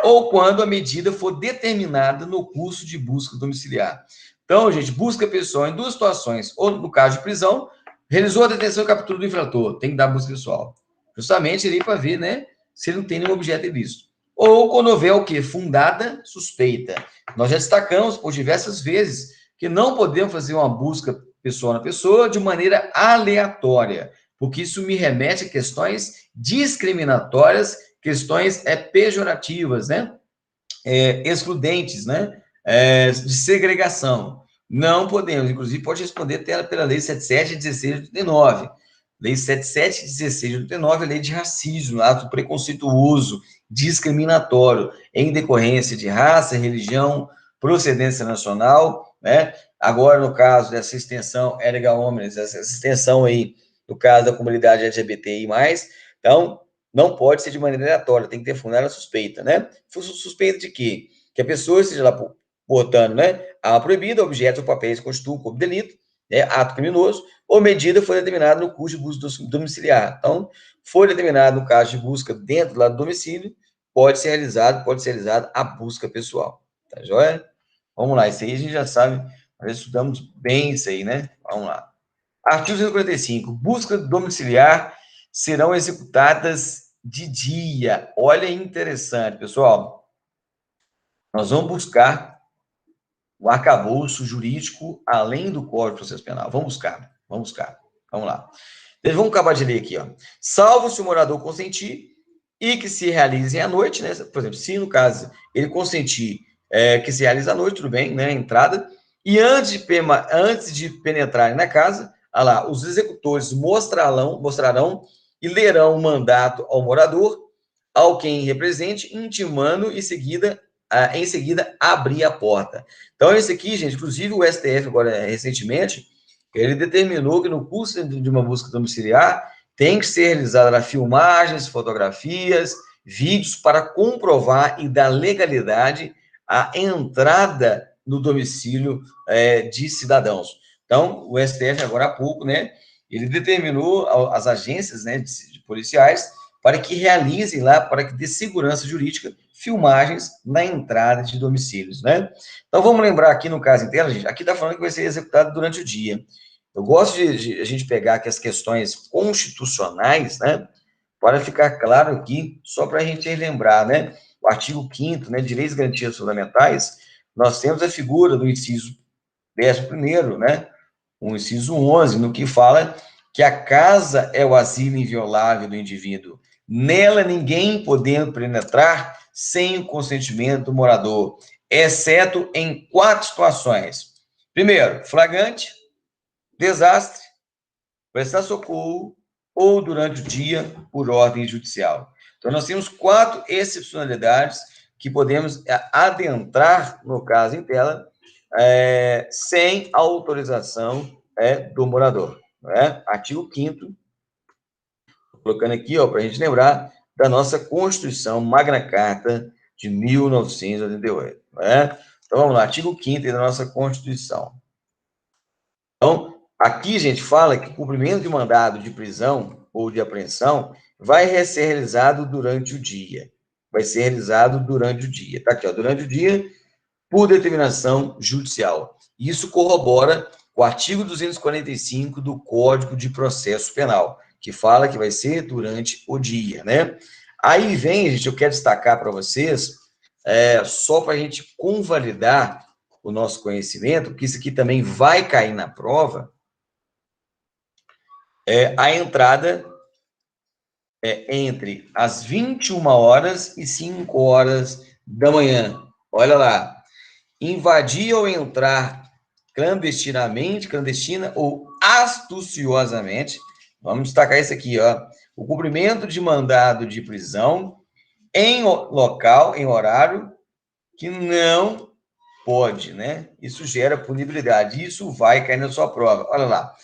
ou quando a medida for determinada no curso de busca domiciliar. Então, gente, busca pessoal em duas situações, ou no caso de prisão, realizou a detenção e captura do infrator, tem que dar busca pessoal. Justamente ali para ver, né, se ele não tem nenhum objeto ilícito. Ou quando houver o quê? Fundada suspeita. Nós já destacamos por diversas vezes que não podemos fazer uma busca pessoa na pessoa de maneira aleatória, porque isso me remete a questões discriminatórias, questões pejorativas, né? Excludentes, né? De segregação. Não podemos, inclusive pode responder até pela Lei 77 de 16 de 89. Lei 77 de 16 de 89, a lei de racismo, ato preconceituoso, discriminatório, em decorrência de raça, religião, procedência nacional, né? Agora, no caso dessa extensão, erga omnes, essa extensão aí, no caso da comunidade LGBTI+, então, não pode ser de maneira aleatória, tem que ter fundada suspeita, né? Suspeita de quê? Que a pessoa esteja lá portando, né? Arma proibida, objetos ou papéis que constituam como delito, né? Ato criminoso, ou medida foi determinada no curso de busca domiciliar. Então, foi determinado no caso de busca dentro lá do domicílio, pode ser realizada a busca pessoal. Tá joia? Vamos lá, isso aí a gente já sabe, nós estudamos bem isso aí, né? Vamos lá. Artigo 145. Busca domiciliar serão executadas de dia. Olha, interessante, pessoal. Nós vamos buscar o arcabouço jurídico além do Código de Processo Penal. Vamos buscar. Vamos lá. Então, vamos acabar de ler aqui, ó. Salvo se o morador consentir e que se realizem à noite, né? Por exemplo, se no caso ele consentir que se realize à noite, tudo bem, né? Entrada. E antes de penetrarem na casa, lá, os executores mostrarão e lerão o mandato ao morador, ao quem represente, intimando em seguida abrir a porta. Então, esse aqui, gente, inclusive o STF agora recentemente, ele determinou que no curso de uma busca domiciliar tem que ser realizada filmagens, fotografias, vídeos para comprovar e dar legalidade à entrada no domicílio de cidadãos. Então, o STF agora há pouco, né, ele determinou as agências, né, de policiais para que realizem lá, para que dê segurança jurídica, filmagens na entrada de domicílios, né? Então, vamos lembrar aqui no caso inteiro, gente, aqui está falando que vai ser executado durante o dia. Eu gosto de a gente pegar aqui as questões constitucionais, né, para ficar claro aqui, só para a gente relembrar, né, o artigo 5º, né, Direitos e Garantias Fundamentais, nós temos a figura do inciso 11º, né? O inciso 11, no que fala que a casa é o asilo inviolável do indivíduo. Nela ninguém podendo penetrar sem o consentimento do morador, exceto em 4 situações. Primeiro, flagrante, desastre, prestar socorro ou durante o dia por ordem judicial. Então, nós temos 4 excepcionalidades que podemos adentrar, no caso em tela, sem autorização do morador. Artigo 5º, colocando aqui, para a gente lembrar da nossa Constituição Magna Carta de 1988. Então, vamos lá, artigo 5º da nossa Constituição. Então, aqui, gente, fala que o cumprimento de mandado de prisão ou de apreensão vai ser realizado durante o dia. Vai ser realizado durante o dia. Tá aqui, durante o dia, por determinação judicial. Isso corrobora com o artigo 245 do Código de Processo Penal, que fala que vai ser durante o dia, né? Aí vem, gente, eu quero destacar para vocês, só para a gente convalidar o nosso conhecimento, porque isso aqui também vai cair na prova, a entrada entre as 21 horas e 5 horas da manhã. Olha lá. Invadir ou entrar clandestina ou astuciosamente, vamos destacar isso aqui, o cumprimento de mandado de prisão em local, em horário, que não pode, né? Isso gera punibilidade, isso vai cair na sua prova. Olha lá,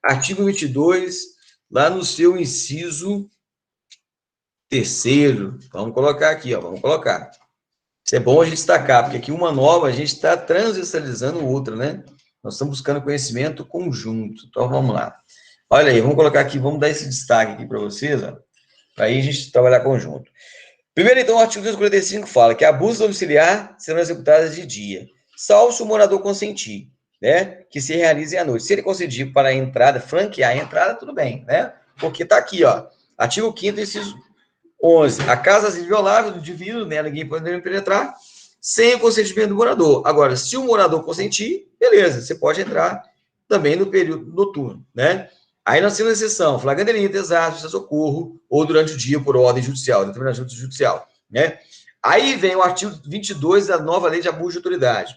artigo 22, lá no seu inciso 3º, vamos colocar aqui, vamos colocar. Isso é bom a gente destacar, porque aqui uma nova, a gente está transversalizando outra, né? Nós estamos buscando conhecimento conjunto. Então, vamos lá. Olha aí, vamos colocar aqui, vamos dar esse destaque aqui para vocês, para aí a gente trabalhar conjunto. Primeiro, então, o artigo 245 fala que abusos domiciliar serão executados de dia, salvo se o morador consentir, né? Que se realize à noite. Se ele consentir para a entrada, franquear a entrada, tudo bem, né? Porque está aqui, artigo 5º, inciso 11. A casa é inviolável do indivíduo, né? Ninguém pode penetrar sem o consentimento do morador. Agora, se o morador consentir, beleza, você pode entrar também no período noturno, né? Aí nós temos a exceção, flagrante delito, desastre, socorro, ou durante o dia por ordem judicial, determinação judicial, né? Aí vem o artigo 22 da nova lei de abuso de autoridade.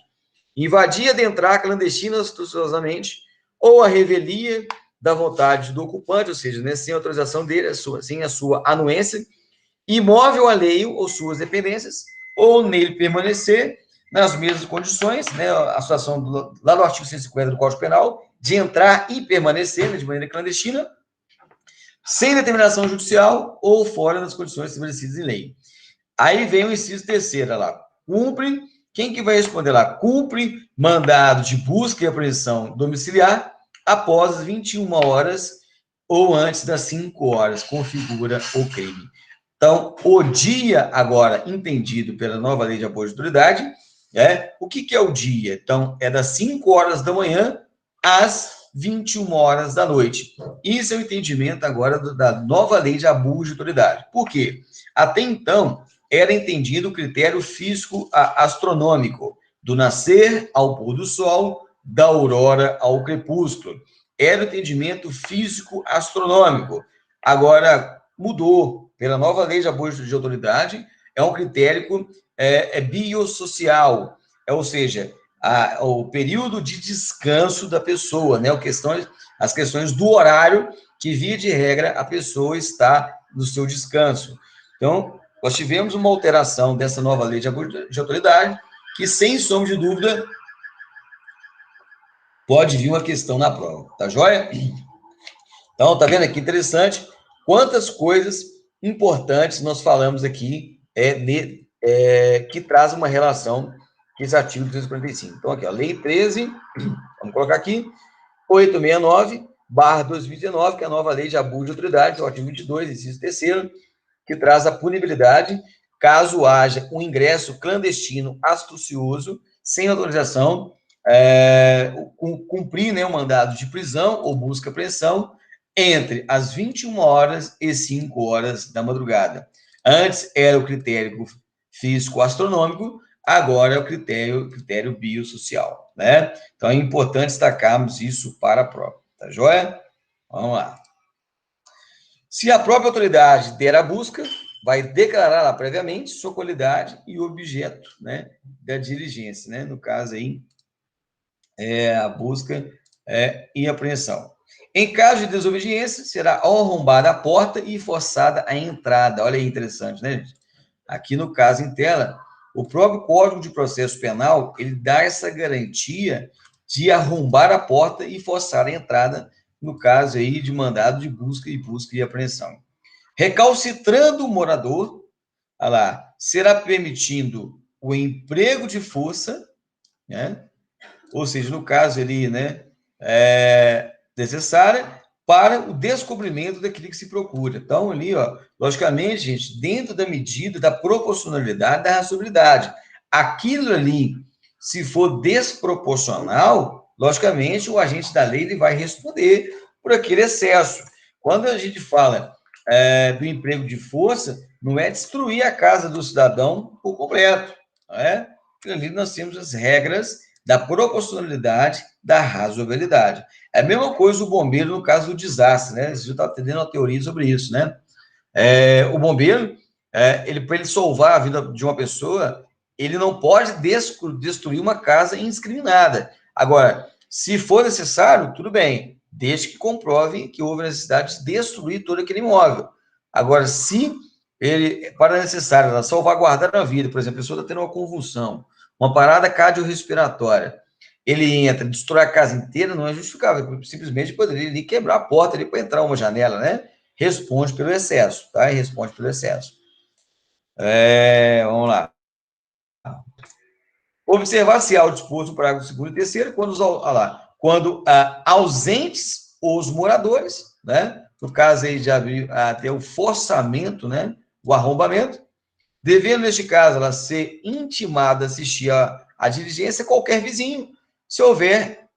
Invadir, adentrar clandestina astuciosamente, ou a revelia da vontade do ocupante, ou seja, né, sem autorização dele, sem a sua anuência, imóvel alheio ou suas dependências, ou nele permanecer nas mesmas condições, né, a situação lá do artigo 150 do Código Penal, de entrar e permanecer, né, de maneira clandestina, sem determinação judicial ou fora das condições estabelecidas em lei. Aí vem o inciso 3º lá. Cumpre, quem que vai responder lá? Cumpre mandado de busca e apreensão domiciliar após as 21 horas ou antes das 5 horas, configura o crime. Então, o dia agora entendido pela nova lei de apoio de autoridade, o que é o dia? Então, é das 5 horas da manhã às 21 horas da noite. Isso é o entendimento agora da nova lei de abuso de autoridade. Por quê? Até então, era entendido o critério físico astronômico, do nascer ao pôr do sol, da aurora ao crepúsculo. Era o entendimento físico astronômico. Agora, mudou. Pela nova lei de abuso de autoridade, é um critério biosocial, ou seja, o período de descanso da pessoa, né? As questões do horário que, via de regra, a pessoa está no seu descanso. Então, nós tivemos uma alteração dessa nova lei de abuso de autoridade, que, sem sombra de dúvida, pode vir uma questão na prova, tá joia? Então, tá vendo aqui, interessante, quantas coisas importantes nós falamos aqui, que traz uma relação com esse artigo 245. Então, aqui, lei 13, vamos colocar aqui, 869/2019, que é a nova lei de abuso de autoridade, que é o artigo 22, inciso 3º, que traz a punibilidade caso haja um ingresso clandestino astucioso, sem autorização, cumprir, né, um mandado de prisão ou busca e apreensão entre as 21 horas e 5 horas da madrugada. Antes era o critério físico astronômico, Agora é o critério biosocial, né? Então é importante destacarmos isso para a prova, tá joia? Vamos lá. Se a própria autoridade der a busca, vai declarar lá previamente sua qualidade e objeto, né, da diligência, né? No caso aí, a busca e apreensão. Em caso de desobediência, será arrombada a porta e forçada a entrada. Olha aí, interessante, né, gente? Aqui no caso em tela, o próprio Código de Processo Penal, ele dá essa garantia de arrombar a porta e forçar a entrada, no caso aí de mandado de busca e apreensão. Recalcitrando o morador, olha lá, será permitindo o emprego de força, né? Ou seja, no caso ali, né, necessária para o descobrimento daquilo que se procura. Então, ali, ó, logicamente, gente, dentro da medida da proporcionalidade, da razoabilidade. Aquilo ali, se for desproporcional, logicamente, o agente da lei ele vai responder por aquele excesso. Quando a gente fala do emprego de força, não é destruir a casa do cidadão por completo, não é? Ali nós temos as regras da proporcionalidade, da razoabilidade. É a mesma coisa o bombeiro no caso do desastre, né? Você já está entendendo uma teoria sobre isso, né? O bombeiro, ele para ele salvar a vida de uma pessoa, ele não pode destruir uma casa indiscriminada. Agora, se for necessário, tudo bem, desde que comprove que houve necessidade de destruir todo aquele imóvel. Agora, se ele, para necessário, salvaguardar a vida, por exemplo, a pessoa está tendo uma convulsão, uma parada cardiorrespiratória, ele entra, destrói a casa inteira, não é justificável, simplesmente poderia ali quebrar a porta ali para entrar uma janela, né? Responde pelo excesso, tá? E responde pelo excesso. Vamos lá. Observar se há o disposto no parágrafo 2º e 3º, quando ausentes os moradores, né? No caso aí já viu até o forçamento, né? O arrombamento, devendo, neste caso, ela ser intimada a assistir a diligência qualquer vizinho, se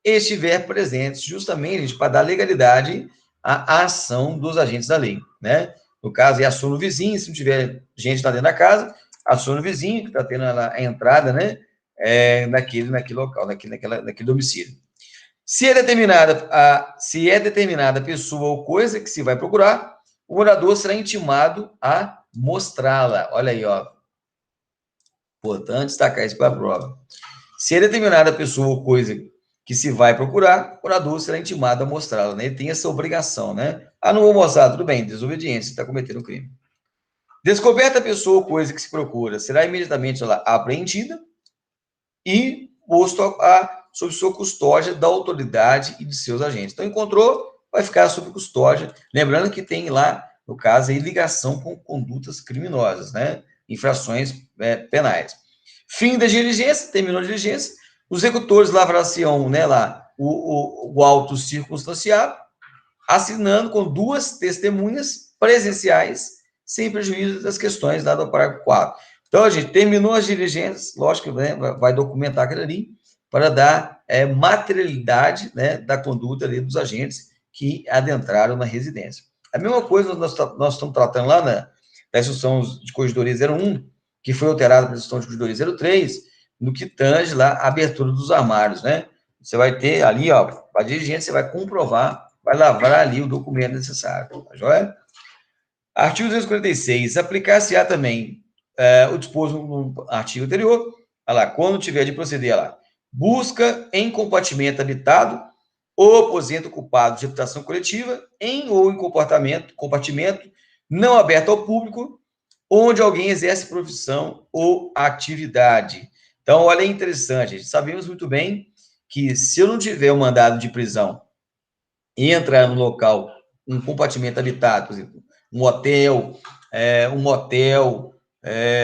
estiver presente, justamente para dar legalidade à ação dos agentes da lei, né? No caso, aciona o vizinho, se não tiver gente lá dentro da casa, aciona o vizinho, que está tendo a entrada, né? Naquele local, naquele domicílio. Se é determinada a pessoa ou coisa que se vai procurar, o morador será intimado a mostrá-la. Olha aí, ó. Importante destacar isso para a prova. Se é determinada pessoa ou coisa que se vai procurar, o morador será intimado a mostrá-la, né? Ele tem essa obrigação, né? Não vou mostrar, tudo bem, desobediência, está cometendo um crime. Descoberta a pessoa ou coisa que se procura, será imediatamente apreendida e posto sob sua custódia da autoridade e de seus agentes. Então, encontrou, vai ficar sob custódia. Lembrando que tem lá, no caso, aí, ligação com condutas criminosas, né? Infrações penais. Fim da diligência, terminou a diligência, os executores lavrar-se-ão, né, o auto circunstanciado, assinando com 2 testemunhas presenciais, sem prejuízo das questões dadas ao parágrafo 4. Então, a gente terminou as diligências, lógico, né, vai documentar aquilo ali, para dar materialidade, né, da conduta ali dos agentes que adentraram na residência. A mesma coisa nós estamos tratando lá da instrução de corregedoria 01, que foi alterada pela instrução de corregedoria 03, no que tange lá a abertura dos armários, né? Você vai ter ali, ó, a diligência, você vai comprovar, vai lavrar ali o documento necessário, tá joia? Artigo 246, aplicar-se-á também o disposto no artigo anterior, quando tiver de proceder, busca em compartimento habitado ou aposento ocupado de habitação coletiva, em ou em compartimento não aberto ao público, onde alguém exerce profissão ou atividade. Então, olha, é interessante, sabemos muito bem que se eu não tiver um mandado de prisão e entrar no local, um compartimento habitado, por exemplo, um hotel, um motel,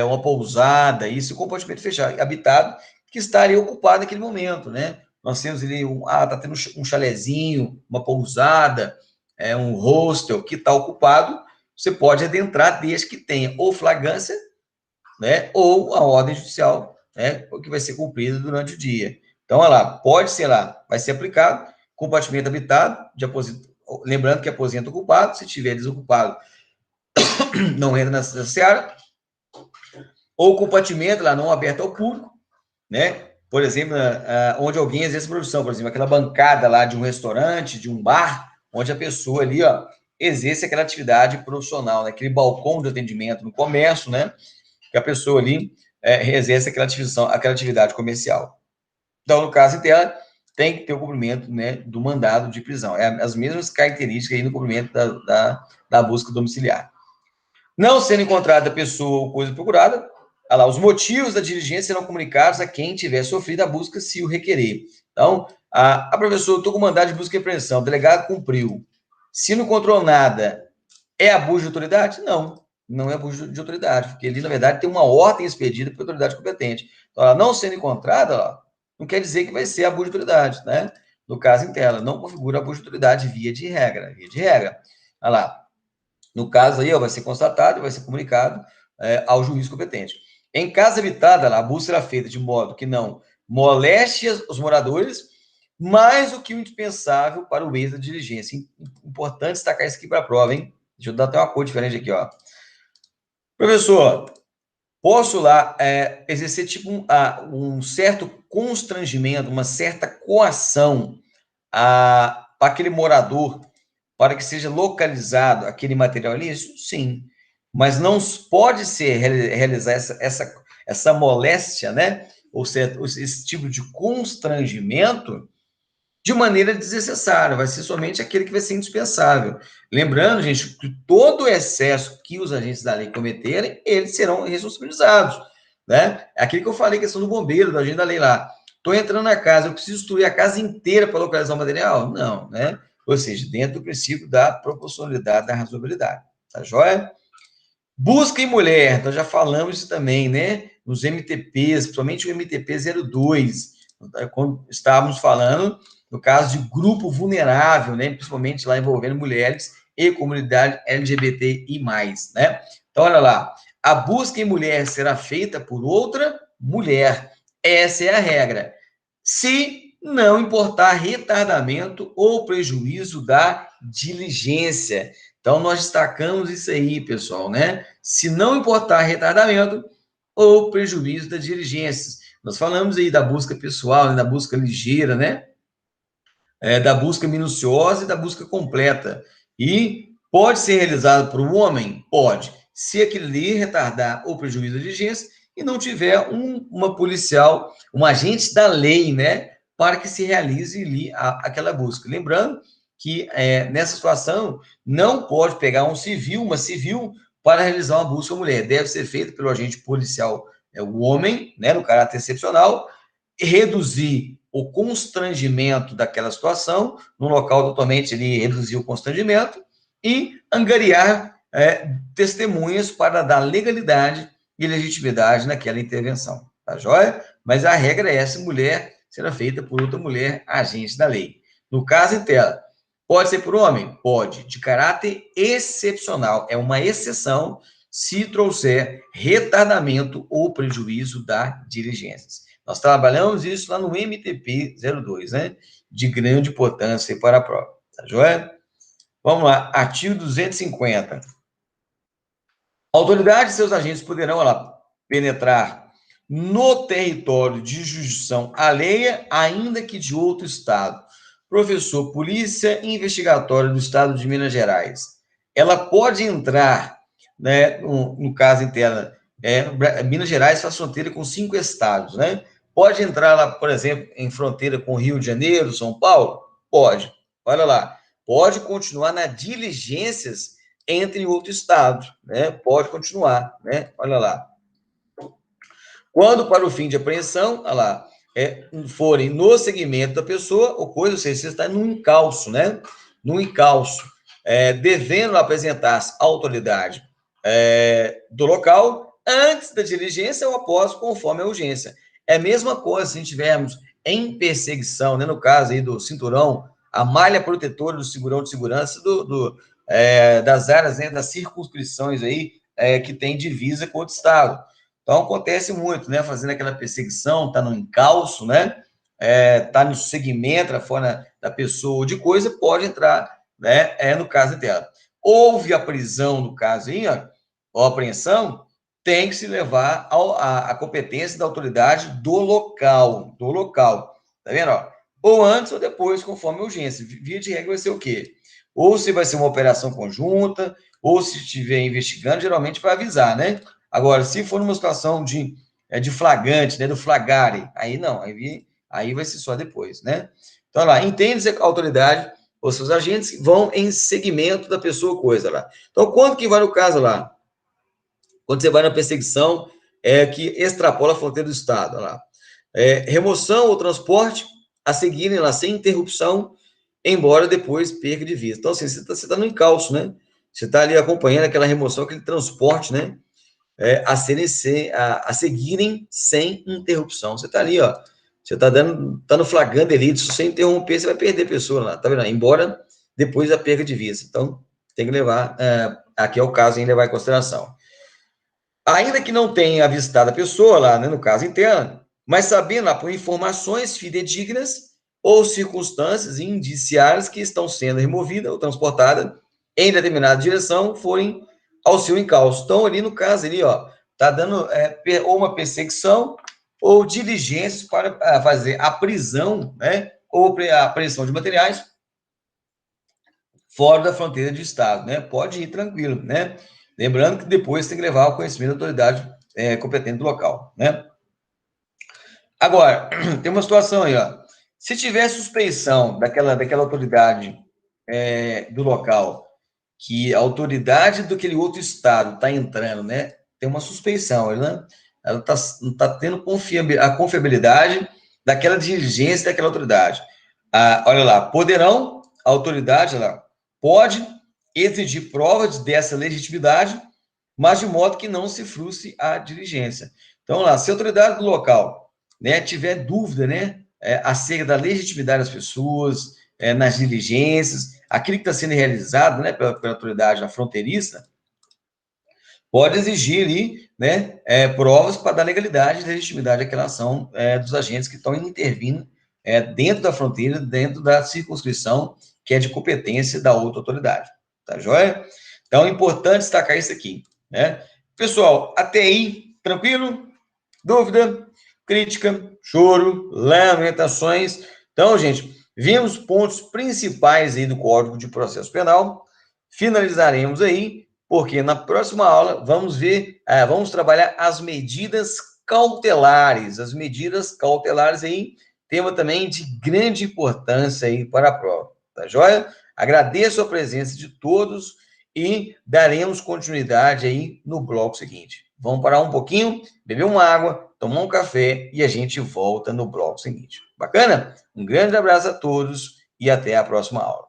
uma pousada, isso, um compartimento fechado, habitado, que estaria ocupado naquele momento, né? Nós temos ali, tá tendo um chalezinho, uma pousada, um hostel que está ocupado, você pode adentrar desde que tenha ou flagrância, né, ou a ordem judicial, né, que vai ser cumprida durante o dia. Então, olha lá, pode ser lá, vai ser aplicado, compartimento habitado, lembrando que aposento ocupado, se tiver desocupado, não entra nessa seara, ou compartimento lá não aberto ao público, né? Por exemplo, onde alguém exerce produção, por exemplo, aquela bancada lá de um restaurante, de um bar, onde a pessoa ali, ó, exerce aquela atividade profissional, né? Aquele balcão de atendimento no comércio, né? Que a pessoa ali exerce aquela atividade comercial. Então, no caso dela, tem que ter o cumprimento, né, do mandado de prisão. É as mesmas características aí no cumprimento da busca domiciliar. Não sendo encontrada a pessoa ou coisa procurada, lá, os motivos da diligência serão comunicados a quem tiver sofrido a busca, se o requerer. Então, a professora, estou com mandado de busca e apreensão, o delegado cumpriu. Se não encontrou nada, é abuso de autoridade? Não, não é abuso de autoridade, porque ali, na verdade, tem uma ordem expedida pela autoridade competente. Então, ela não sendo encontrada, ó, não quer dizer que vai ser abuso de autoridade, né? No caso em tela, não configura abuso de autoridade via de regra, via de regra. Olha lá, no caso aí, ó, vai ser constatado e vai ser comunicado ao juiz competente. Em casa habitada, a busca será feita de modo que não moleste os moradores, mais o que o indispensável para o êxito da diligência. Importante destacar isso aqui para a prova, hein? Deixa eu dar até uma cor diferente aqui, ó. Professor, posso lá exercer tipo um certo constrangimento, uma certa coação para aquele morador para que seja localizado aquele material ilícito? Sim. Mas não pode ser realizar essa moléstia, né? Ou seja, esse tipo de constrangimento de maneira desnecessária, vai ser somente aquele que vai ser indispensável. Lembrando, gente, que todo o excesso que os agentes da lei cometerem, eles serão responsabilizados, né? É aquilo que eu falei, questão do bombeiro, do agente da lei lá. Estou entrando na casa, eu preciso destruir a casa inteira para localizar o material? Não, né? Ou seja, dentro do princípio da proporcionalidade, da razoabilidade. Tá joia? Busca em mulher, nós já falamos isso também, né? Nos MTPs, principalmente o MTP 02, quando estávamos falando no caso de grupo vulnerável, né? Principalmente lá envolvendo mulheres e comunidade LGBTI+, né? Então, olha lá, a busca em mulher será feita por outra mulher. Essa é a regra. Se não importar retardamento ou prejuízo da diligência. Então, nós destacamos isso aí, pessoal, né? Se não importar retardamento ou prejuízo das diligências. Nós falamos aí da busca pessoal, né? Da busca ligeira, né? Da busca minuciosa e da busca completa. E pode ser realizado por um homem? Pode. Se aquele ali retardar ou prejuízo da diligência e não tiver uma policial, um agente da lei, né? Para que se realize ali aquela busca. Lembrando que nessa situação não pode pegar um civil, uma civil, para realizar uma busca à mulher. Deve ser feito pelo agente policial, o homem, né, no caráter excepcional, reduzir o constrangimento daquela situação, no local totalmente ele reduzir o constrangimento e angariar testemunhas para dar legalidade e legitimidade naquela intervenção, tá joia? Mas a regra é essa, mulher será feita por outra mulher, agente da lei. No caso em tela, pode ser por homem? Pode, de caráter excepcional, é uma exceção se trouxer retardamento ou prejuízo da diligências. Nós trabalhamos isso lá no MTP 02, né? De grande importância para a prova. Tá joia? Vamos lá. Artigo 250. Autoridades e seus agentes poderão lá, penetrar no território de jurisdição alheia, ainda que de outro estado. Professor, polícia investigatória do estado de Minas Gerais. Ela pode entrar, né, no caso interno, Minas Gerais faz fronteira com 5 estados, né? Pode entrar lá, por exemplo, em fronteira com Rio de Janeiro, São Paulo? Pode. Olha lá. Pode continuar nas diligências entre outro estado, né? Pode continuar, né? Olha lá. Quando para o fim de apreensão, olha lá, forem no segmento da pessoa, ou coisa, ou seja, você está num encalço, né? Num encalço, devendo apresentar-se à autoridade do local antes da diligência ou após, conforme a urgência. É a mesma coisa se tivermos em perseguição, né? No caso aí do cinturão, a malha protetora do cinturão de segurança das áreas, né? Das circunscrições aí que tem divisa com outro estado. Então, acontece muito, né? Fazendo aquela perseguição, tá no encalço, né? Tá no segmento, fora da pessoa ou de coisa, pode entrar, né? No caso dela. Houve a prisão, no caso aí, ó, ou a apreensão, tem que se levar a competência da autoridade do local, tá vendo, ó? Ou antes ou depois, conforme a urgência. Via de regra vai ser o quê? Ou se vai ser uma operação conjunta, ou se estiver investigando, geralmente vai avisar, né? Agora, se for numa situação de flagrante, né, do flagrare, aí não, aí vai ser só depois, né? Então, lá, entende-se que a autoridade, os seus agentes vão em segmento da pessoa ou coisa lá. Então, quando que vai no caso lá? Quando você vai na perseguição que extrapola a fronteira do Estado, olha lá. Remoção ou transporte a seguirem lá sem interrupção, embora depois perca de vista. Então, assim, você tá no encalço, né? Você está ali acompanhando aquela remoção, aquele transporte, né? A seguirem sem interrupção. Você está ali, ó. Você está tá no flagrante delito. Se você interromper, você vai perder a pessoa lá, tá vendo? Embora depois da perca de vista. Então, tem que levar, aqui é o caso em levar em consideração. Ainda que não tenha avistado a pessoa lá, né, no caso interno, mas sabendo lá por informações fidedignas ou circunstâncias indiciárias que estão sendo removidas ou transportadas em determinada direção forem ao seu encalço. Então, ali no caso, ali, ó, tá dando ou uma perseguição ou diligências para fazer a prisão, né, ou a apreensão de materiais fora da fronteira de Estado, né? Pode ir tranquilo, né? Lembrando que depois tem que levar ao conhecimento da autoridade competente do local, né? Agora, tem uma situação aí, ó. Se tiver suspeição daquela autoridade do local, que a autoridade daquele outro estado está entrando, né? Tem uma suspeição, né? Ela não está tendo a confiabilidade daquela diligência daquela autoridade. Olha lá, a autoridade lá, pode exigir provas dessa legitimidade, mas de modo que não se frustre a diligência. Então, lá, se a autoridade do local, né, tiver dúvida, né, acerca da legitimidade das pessoas, nas diligências, aquilo que está sendo realizado, né, pela autoridade fronteiriça, pode exigir ali, né, provas para dar legalidade e legitimidade àquela ação dos agentes que estão intervindo dentro da fronteira, dentro da circunscrição que é de competência da outra autoridade. Tá joia? Então, é importante destacar isso aqui, né? Pessoal, até aí, tranquilo? Dúvida? Crítica? Choro? Lamentações? Então, gente, vimos pontos principais aí do Código de Processo Penal. Finalizaremos aí, porque na próxima aula vamos ver, vamos trabalhar as medidas cautelares. As medidas cautelares aí, tema também de grande importância aí para a prova. Tá joia? Agradeço a presença de todos e daremos continuidade aí no bloco seguinte. Vamos parar um pouquinho, beber uma água, tomar um café e a gente volta no bloco seguinte. Bacana? Um grande abraço a todos e até a próxima aula.